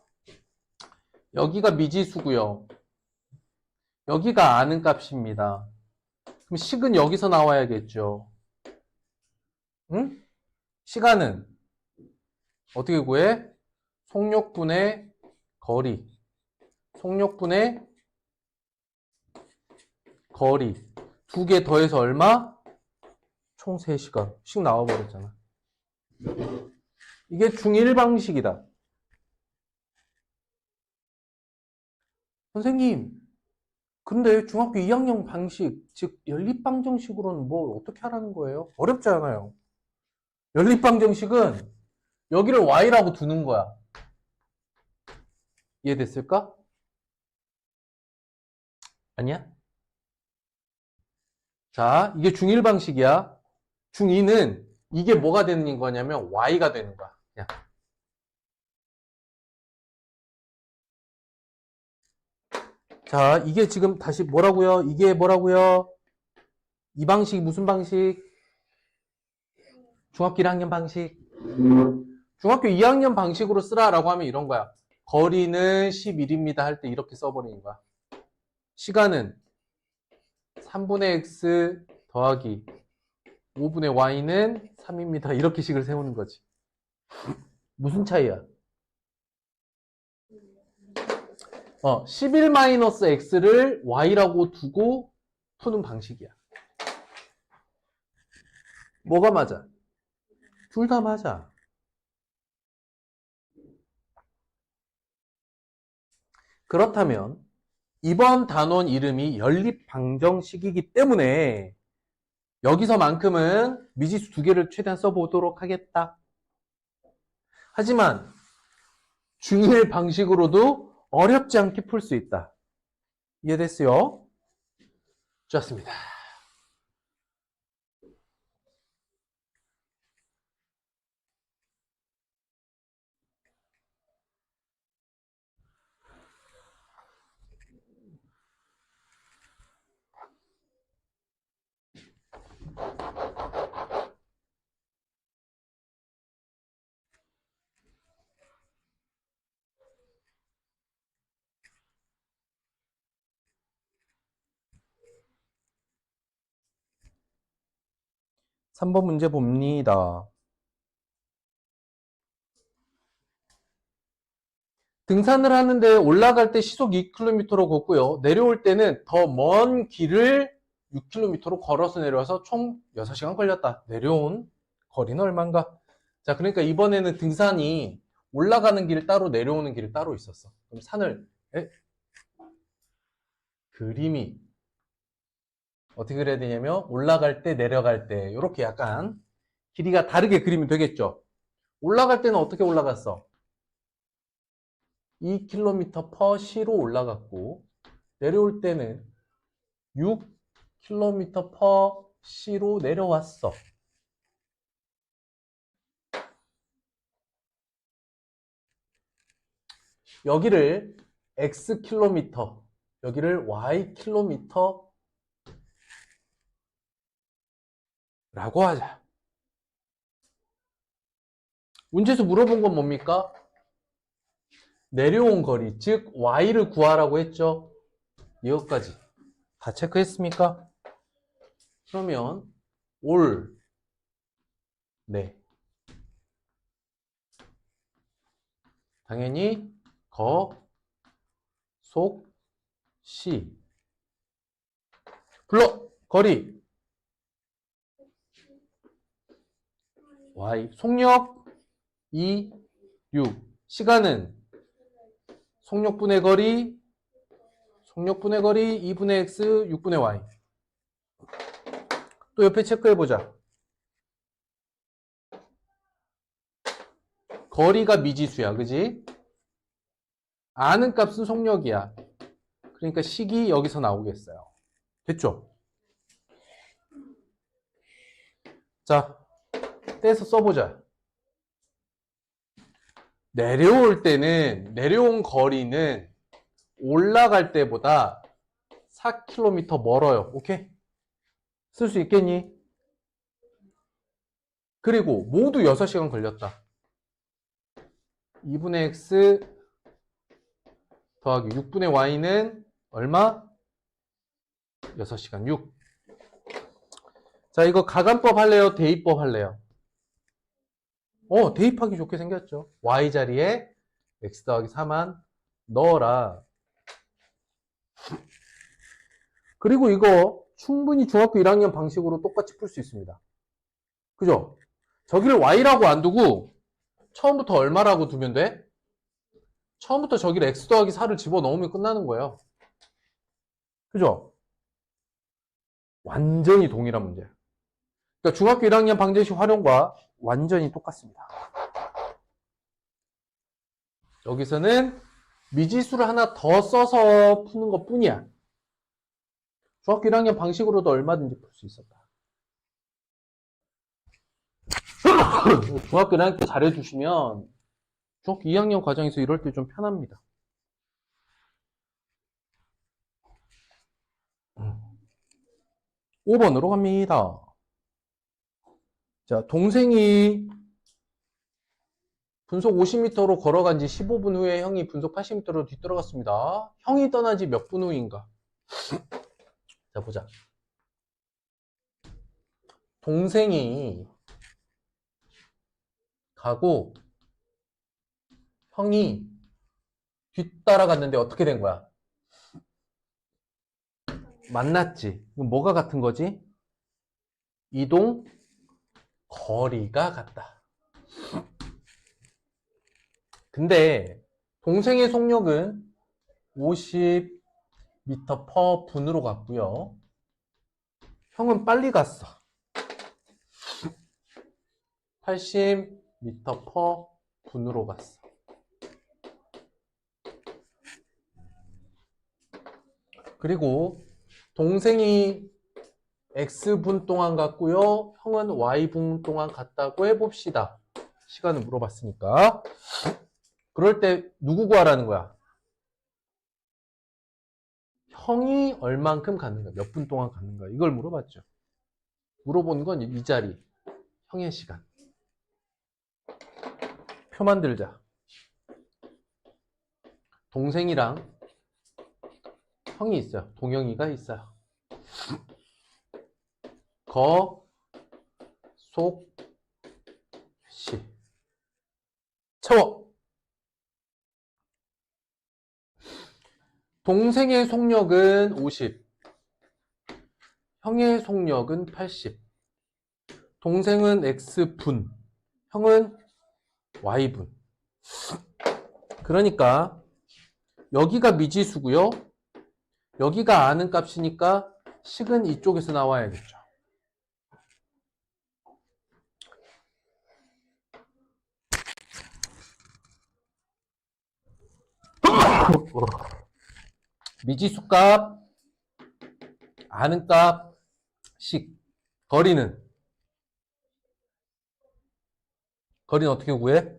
여기가 미지수고요. 여기가 아는 값입니다. 그럼 식은 여기서 나와야겠죠. 응? 시간은 어떻게 구해? 속력분의 거리. 속력분의 거리. 두 개 더해서 얼마? 총 3시간. 식 나와버렸잖아. 이게 중1 방식이다. 선생님, 근데 중학교 2학년 방식, 즉 연립방정식으로는 뭘 어떻게 하라는 거예요? 어렵지 않아요. 연립방정식은 여기를 y라고 두는 거야. 이해됐을까? 아니야? 자, 이게 중1 방식이야. 중2는 이게 뭐가 되는 거냐면 y가 되는 거야. 그냥. 자, 이게 지금 다시 뭐라고요? 이게 뭐라고요? 이 방식이 무슨 방식? 중학교 1학년 방식. 중학교 2학년 방식으로 쓰라라고 하면 이런 거야. 거리는 11입니다 할 때 이렇게 써버리는 거야. 시간은 3분의 x 더하기 5분의 y는 3입니다. 이렇게 식을 세우는 거지. 무슨 차이야? 11-x를 y라고 두고 푸는 방식이야. 뭐가 맞아? 둘 다 맞아. 그렇다면 이번 단원 이름이 연립방정식이기 때문에 여기서만큼은 미지수 두 개를 최대한 써보도록 하겠다. 하지만 중1 방식으로도 어렵지 않게 풀 수 있다. 이해됐어요? 좋습니다. 3번 문제 봅니다. 등산을 하는데 올라갈 때 시속 2km로 걷고요. 내려올 때는 더 먼 길을 6km로 걸어서 내려와서 총 6시간 걸렸다. 내려온 거리는 얼마인가? 자, 그러니까 이번에는 등산이 올라가는 길 따로 내려오는 길이 따로 있었어. 그럼 산을 그림이 어떻게 그려야 되냐면 올라갈 때 내려갈 때 이렇게 약간 길이가 다르게 그리면 되겠죠. 올라갈 때는 어떻게 올라갔어? 2km/sh로 올라갔고 내려올 때는 6km/sh로 내려왔어. 여기를 xkm, 여기를 ykm라고 하자. 문제에서 물어본 건 뭡니까? 내려온 거리, 즉 y를 구하라고 했죠. 이것까지 다 체크했습니까? 그러면 네, 당연히 시 불러 거리 y 속력 2, 6 시간은 속력분의 거리 2분의 x 6분의 y. 또 옆에 체크해보자. 거리가 미지수야, 그지? 아는 값은 속력이야. 그러니까 식이 여기서 나오겠어요. 됐죠? 자, 떼서 써보자. 내려온 거리는 올라갈 때보다 4km 멀어요. 오케이? 쓸 수 있겠니? 그리고 모두 6시간 걸렸다. 2분의 x 더하기 6분의 y는 얼마? 6시간 6. 자, 이거 가간법 할래요? 대입법 할래요? 대입하기 좋게 생겼죠. y 자리에 x 더하기 4만 넣어라. 그리고 이거 충분히 중학교 1학년 방식으로 똑같이 풀 수 있습니다. 그죠? 저기를 y라고 안 두고 처음부터 얼마라고 두면 돼? 처음부터 저기를 x 더하기 4를 집어넣으면 끝나는 거예요. 그죠? 완전히 동일한 문제예요. 그러니까 중학교 1학년 방정식 활용과 완전히 똑같습니다. 여기서는 미지수를 하나 더 써서 푸는 것 뿐이야. 중학교 1학년 방식으로도 얼마든지 풀 수 있었다. 중학교 1학년 때 잘해주시면 중학교 2학년 과정에서 이럴 때 좀 편합니다. 5번으로 갑니다. 자, 동생이 분속 50m로 걸어간 지 15분 후에 형이 분속 80m로 뒤떨어갔습니다. 형이 떠난 지 몇 분 후인가? 자, 보자. 동생이 가고 형이 뒤따라갔는데 어떻게 된 거야? 만났지. 그럼 뭐가 같은 거지? 이동 거리가 같다. 근데 동생의 속력은 50m/분으로 갔고요. 형은 빨리 갔어. 80m/분으로 갔어. 그리고 동생이 X분 동안 갔고요. 형은 Y분 동안 갔다고 해봅시다. 시간을 물어봤으니까. 그럴 때 누구 구하라는 거야? 형이 얼만큼 갔는가? 몇 분 동안 갔는가? 이걸 물어봤죠. 물어보는 건 이 자리. 형의 시간. 표 만들자. 동생이랑 형이 있어요. 동영이가 있어요. 시. 채워. 동생의 속력은 50. 형의 속력은 80. 동생은 X분. 형은 Y분. 그러니까 여기가 미지수고요. 여기가 아는 값이니까 식은 이쪽에서 나와야겠죠. 미지수 값, 아는 값, 식. 거리는 어떻게 구해?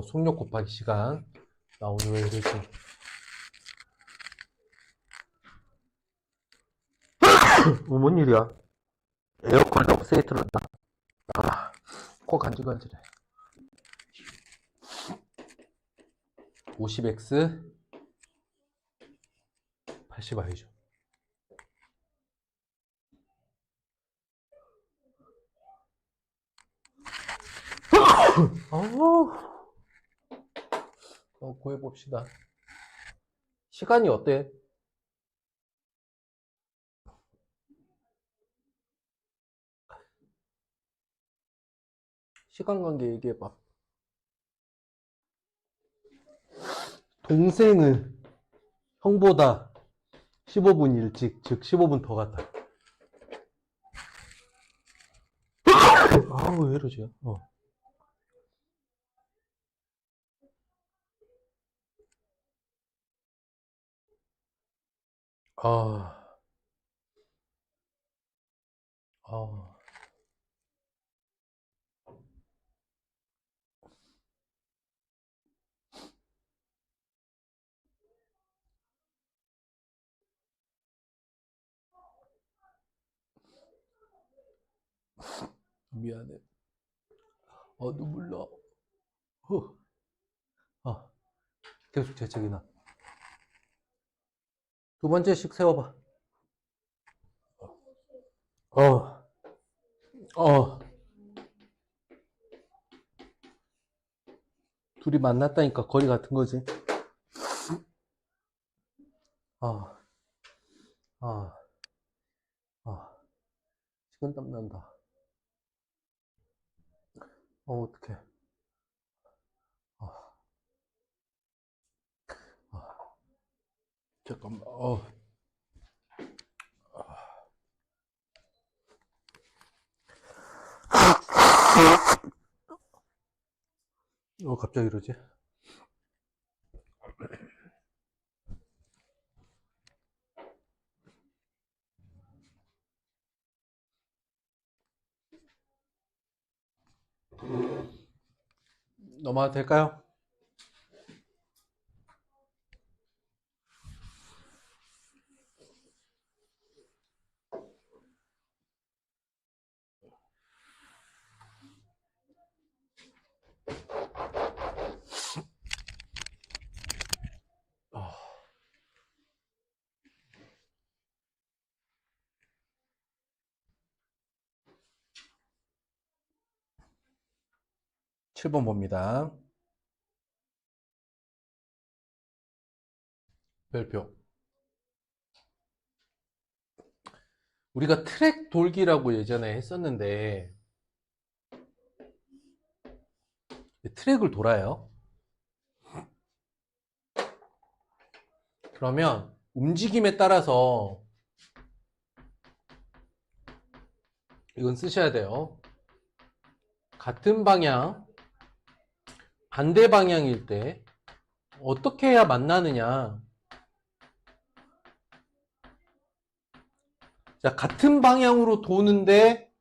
속력 곱하기 시간. 나 오늘 왜 이러지? 뭔 일이야? 에어컨 너무 세게 틀었다. 코 간질간질해. 50x 80y죠. 구해봅시다. 시간이 어때? 시간 관계 얘기해봐. 동생은 형보다 15분 일찍, 즉 15분 더 갔다. 아우, 왜 이러지? 아, 아. 미안해. 눈물 나. 후. 계속 재채기 나. 두 번째씩 세워봐. 어, 어. 둘이 만났다니까 거리 같은 거지. 아, 아, 식은땀 난다. 어떡해. 잠깐만. 갑자기 이러지? 넘어가도 될까요? 아, 7번 봅니다. 별표. 우리가 트랙 돌기라고 예전에 했었는데 트랙을 돌아요. 그러면 움직임에 따라서 이건 쓰셔야 돼요. 같은 방향, 반대 방향일 때 어떻게 해야 만나느냐. 자, 같은 방향으로 도는데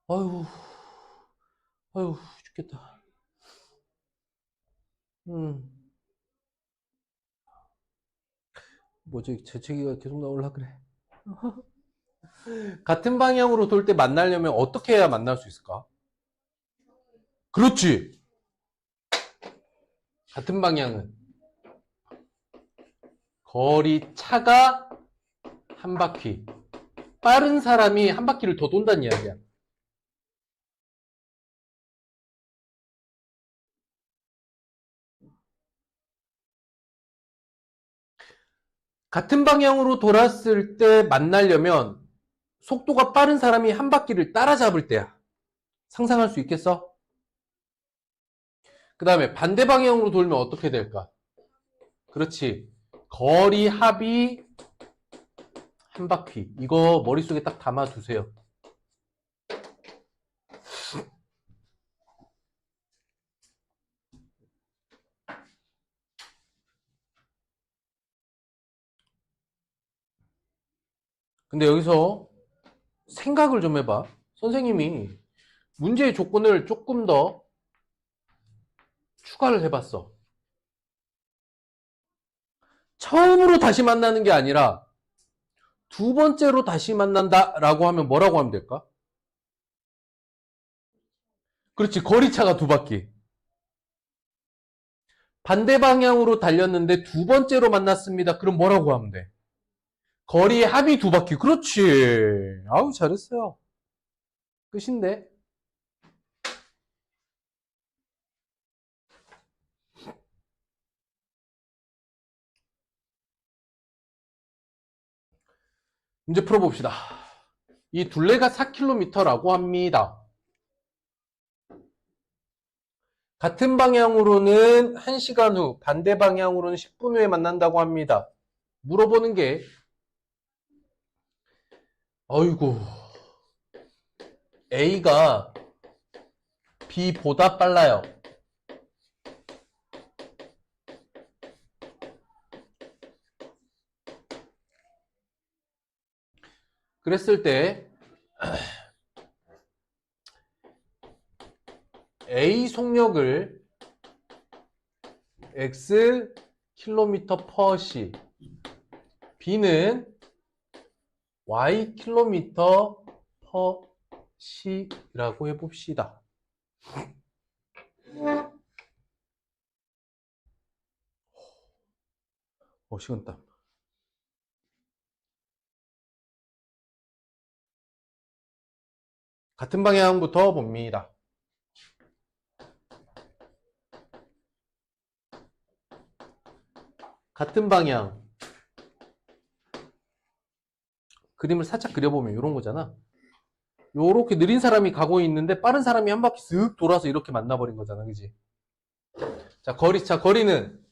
아유 죽겠다. 뭐지, 재채기가 계속 나오려 그래. 같은 방향으로 돌 때 만나려면 어떻게 해야 만날 수 있을까? 그렇지. 같은 방향은 거리 차가 한 바퀴. 빠른 사람이 한 바퀴를 더 돈다는 이야기야. 같은 방향으로 돌았을 때 만나려면 속도가 빠른 사람이 한 바퀴를 따라잡을 때야. 상상할 수 있겠어? 그 다음에 반대 방향으로 돌면 어떻게 될까? 그렇지. 거리 합이 한 바퀴. 이거 머릿속에 딱 담아두세요. 근데 여기서 생각을 좀 해봐. 선생님이 문제의 조건을 조금 더 추가를 해봤어. 처음으로 다시 만나는 게 아니라 두 번째로 다시 만난다라고 하면 뭐라고 하면 될까? 그렇지. 거리차가 두 바퀴. 반대 방향으로 달렸는데 두 번째로 만났습니다. 그럼 뭐라고 하면 돼? 거리의 합이 두 바퀴. 그렇지. 아우, 잘했어요. 끝인데. 문제 풀어봅시다. 이 둘레가 4km라고 합니다. 같은 방향으로는 1시간 후, 반대 방향으로는 10분 후에 만난다고 합니다. 물어보는 게, 어이구, A가 B보다 빨라요. 그랬을 때 A 속력을 x 킬로미터 per 시, B는 y 킬로미터 per 시라고 해봅시다. 식은땀. 같은 방향부터 봅니다. 같은 방향. 그림을 살짝 그려보면 이런 거잖아. 요렇게 느린 사람이 가고 있는데 빠른 사람이 한 바퀴 쓱 돌아서 이렇게 만나버린 거잖아. 그지? 자, 거리차. 거리는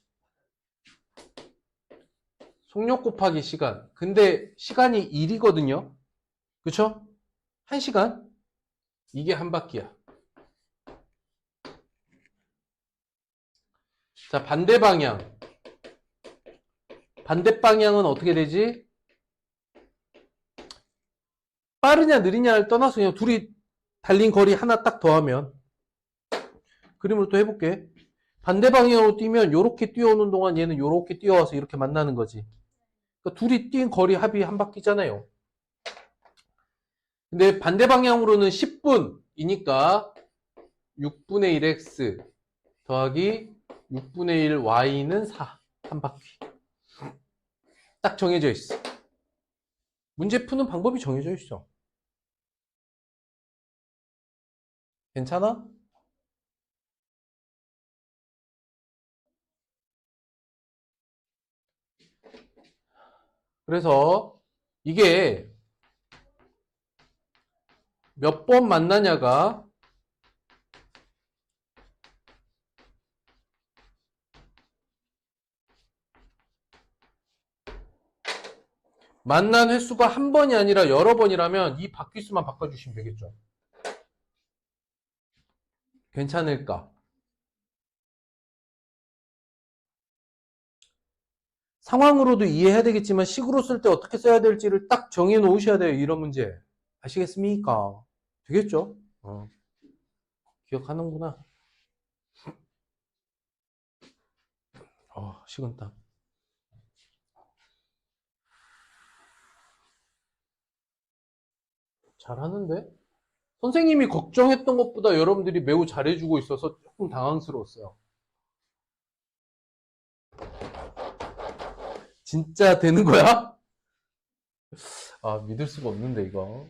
속력 곱하기 시간. 근데 시간이 1이거든요. 그쵸? 1시간? 이게 한 바퀴야. 자, 반대 방향. 반대 방향은 어떻게 되지? 빠르냐 느리냐를 떠나서 그냥 둘이 달린 거리 하나 딱 더하면, 그림으로 또 해볼게. 반대 방향으로 뛰면 요렇게 뛰어오는 동안 얘는 요렇게 뛰어와서 이렇게 만나는 거지. 그러니까 둘이 뛴 거리 합이 한 바퀴잖아요. 근데 반대 방향으로는 10분이니까 6분의 1x 더하기 6분의 1 y는 4. 한 바퀴. 딱 정해져 있어. 문제 푸는 방법이 정해져 있어. 괜찮아? 그래서 이게 몇 번 만나냐가 만난 횟수가 한 번이 아니라 여러 번이라면 이 바퀴수만 바꿔주시면 되겠죠. 괜찮을까? 상황으로도 이해해야 되겠지만 식으로 쓸 때 어떻게 써야 될지를 딱 정해 놓으셔야 돼요. 이런 문제. 아시겠습니까? 되겠죠? 기억하는구나. 식은땀. 잘하는데? 선생님이 걱정했던 것보다 여러분들이 매우 잘해주고 있어서 조금 당황스러웠어요. 진짜 되는 거야? 아, 믿을 수가 없는데, 이거.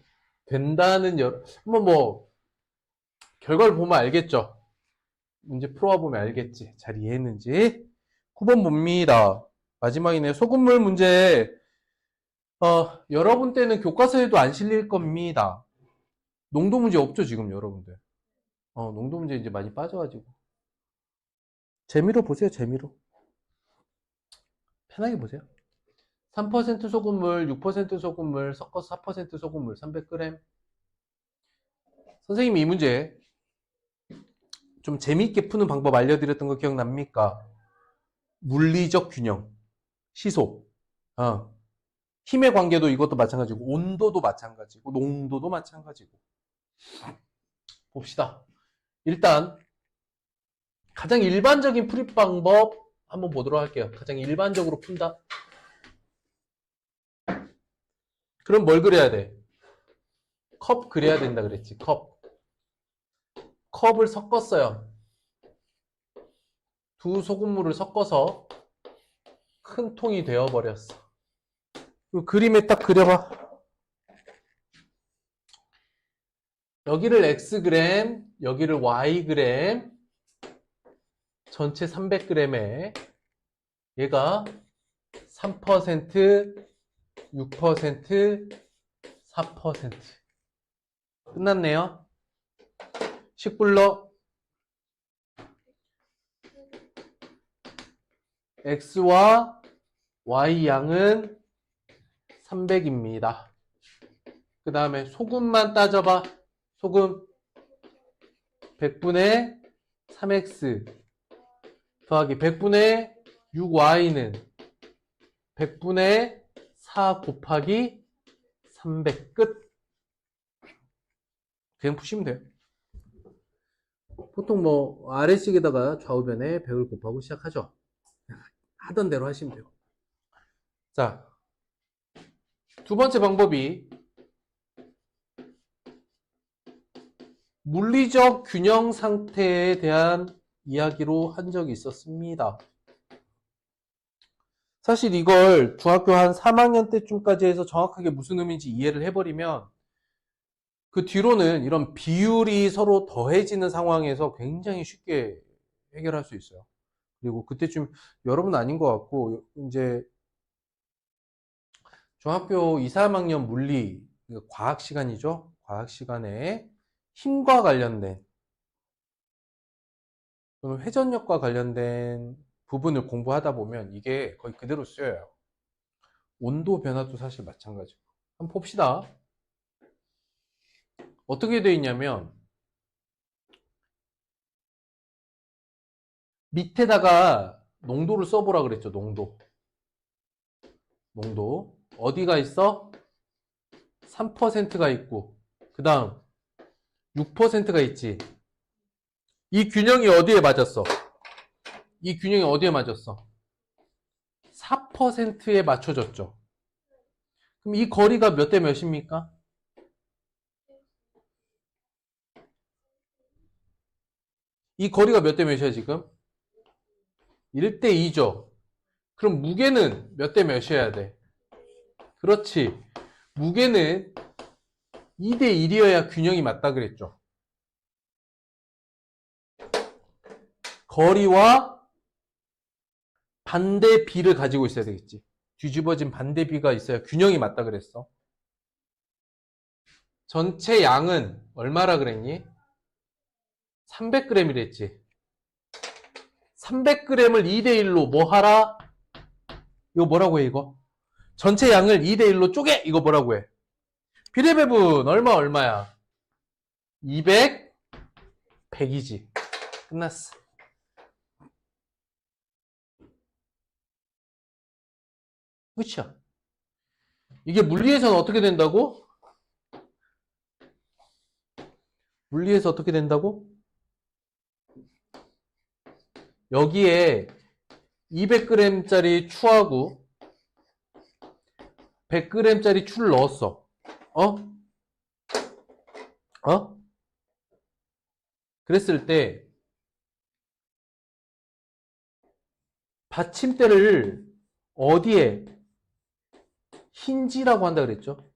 된다는, 한번 뭐, 결과를 보면 알겠죠? 문제 풀어와 보면 알겠지? 잘 이해했는지. 9번 봅니다. 마지막이네. 소금물 문제. 여러분 때는 교과서에도 안 실릴 겁니다. 농도 문제 없죠, 지금 여러분들. 농도 문제 이제 많이 빠져가지고. 재미로 보세요, 재미로. 편하게 보세요. 3% 소금물, 6% 소금물, 섞어서 4% 소금물, 300g. 선생님이 이 문제 좀 재미있게 푸는 방법 알려드렸던 거 기억납니까? 물리적 균형, 시소, 힘의 관계도 이것도 마찬가지고, 온도도 마찬가지고, 농도도 마찬가지고. 봅시다. 일단 가장 일반적인 풀이 방법 한번 보도록 할게요. 가장 일반적으로 푼다. 그럼 뭘 그려야 돼? 컵 그려야 된다 그랬지. 컵을 섞었어요. 두 소금물을 섞어서 큰 통이 되어버렸어. 그 그림에 딱 그려봐. 여기를 Xg, 여기를 Yg, 전체 300g에 얘가 3%, 6%, 4%. 끝났네요. 식 불러. X와 Y 양은 300입니다. 그 다음에 소금만 따져봐. 소금 100분의 3X 더하기 100분의 6Y는 100분의 4 곱하기 300 끝. 그냥 푸시면 돼요. 보통 뭐 아래식에다가 좌우변에 100을 곱하고 시작하죠. 하던 대로 하시면 돼요. 자, 두 번째 방법이 물리적 균형 상태에 대한 이야기로 한 적이 있었습니다. 사실 이걸 중학교 한 3학년 때쯤까지 해서 정확하게 무슨 의미인지 이해를 해버리면 그 뒤로는 이런 비율이 서로 더해지는 상황에서 굉장히 쉽게 해결할 수 있어요. 그리고 그때쯤 여러분 아닌 것 같고 이제 중학교 2, 3학년 물리 과학 시간이죠. 과학 시간에 힘과 관련된 또는 회전력과 관련된 부분을 공부하다 보면 이게 거의 그대로 쓰여요. 온도 변화도 사실 마찬가지고. 한번 봅시다. 어떻게 되어 있냐면 밑에다가 농도를 써보라 그랬죠. 농도 어디가 있어? 3%가 있고 그 다음 6%가 있지. 이 균형이 어디에 맞았어? 이 균형이 어디에 맞았어? 4%에 맞춰졌죠. 그럼 이 거리가 몇 대 몇입니까? 이 거리가 몇 대 몇이야 지금? 1대 2죠. 그럼 무게는 몇 대 몇이어야 돼? 그렇지. 무게는 2대 1이어야 균형이 맞다 그랬죠. 거리와 반대 비를 가지고 있어야 되겠지. 뒤집어진 반대 비가 있어야 균형이 맞다 그랬어. 전체 양은 얼마라 그랬니? 300g이랬지. 300g을 2대 1로 뭐 하라? 이거 뭐라고 해 이거? 전체 양을 2대 1로 쪼개! 이거 뭐라고 해? 비례배분 얼마야? 200, 100이지. 끝났어. 그쵸? 이게 물리에서는 어떻게 된다고? 물리에서 어떻게 된다고? 여기에 200g짜리 추하고 100g짜리 추를 넣었어. 그랬을 때 받침대를 어디에 힌지라고 한다 그랬죠.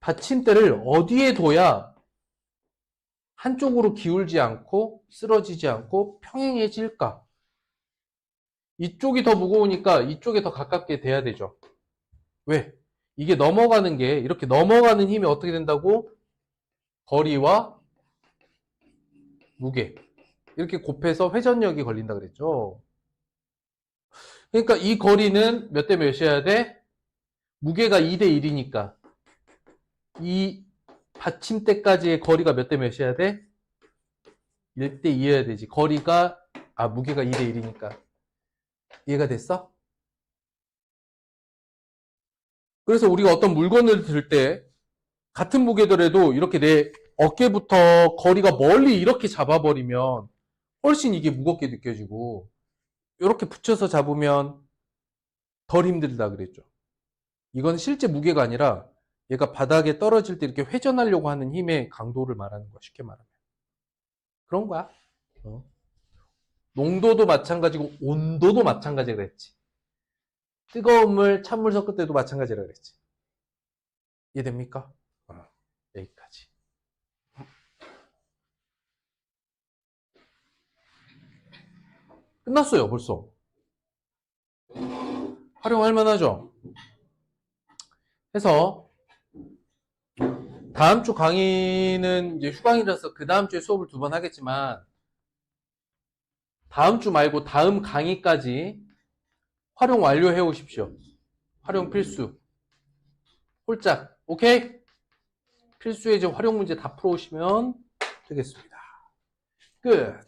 받침대를 어디에 둬야 한쪽으로 기울지 않고 쓰러지지 않고 평행해질까? 이쪽이 더 무거우니까 이쪽에 더 가깝게 돼야 되죠. 왜? 이게 넘어가는 게 이렇게 넘어가는 힘이 어떻게 된다고? 거리와 무게 이렇게 곱해서 회전력이 걸린다 그랬죠. 그러니까 이 거리는 몇 대 몇이어야 돼? 무게가 2대 1이니까 이 받침대까지의 거리가 몇 대 몇이어야 돼? 1대 2여야 되지. 거리가 무게가 2대 1이니까. 이해가 됐어? 그래서 우리가 어떤 물건을 들 때 같은 무게더라도 이렇게 내 어깨부터 거리가 멀리 이렇게 잡아버리면 훨씬 이게 무겁게 느껴지고 이렇게 붙여서 잡으면 덜 힘들다 그랬죠. 이건 실제 무게가 아니라 얘가 바닥에 떨어질 때 이렇게 회전하려고 하는 힘의 강도를 말하는 거야. 쉽게 말하면. 그런 거야. 농도도 마찬가지고 온도도 마찬가지라 그랬지. 뜨거운 물, 찬물 섞을 때도 마찬가지라 그랬지. 이해됩니까? 여기까지. 끝났어요, 벌써. 활용할 만하죠? 해서 다음 주 강의는 이제 휴강이라서 그 다음 주에 수업을 2번 하겠지만 다음 주 말고 다음 강의까지 활용 완료해 오십시오. 활용 필수. 홀짝. 오케이? 필수의 이제 활용 문제 다 풀어오시면 되겠습니다. 끝.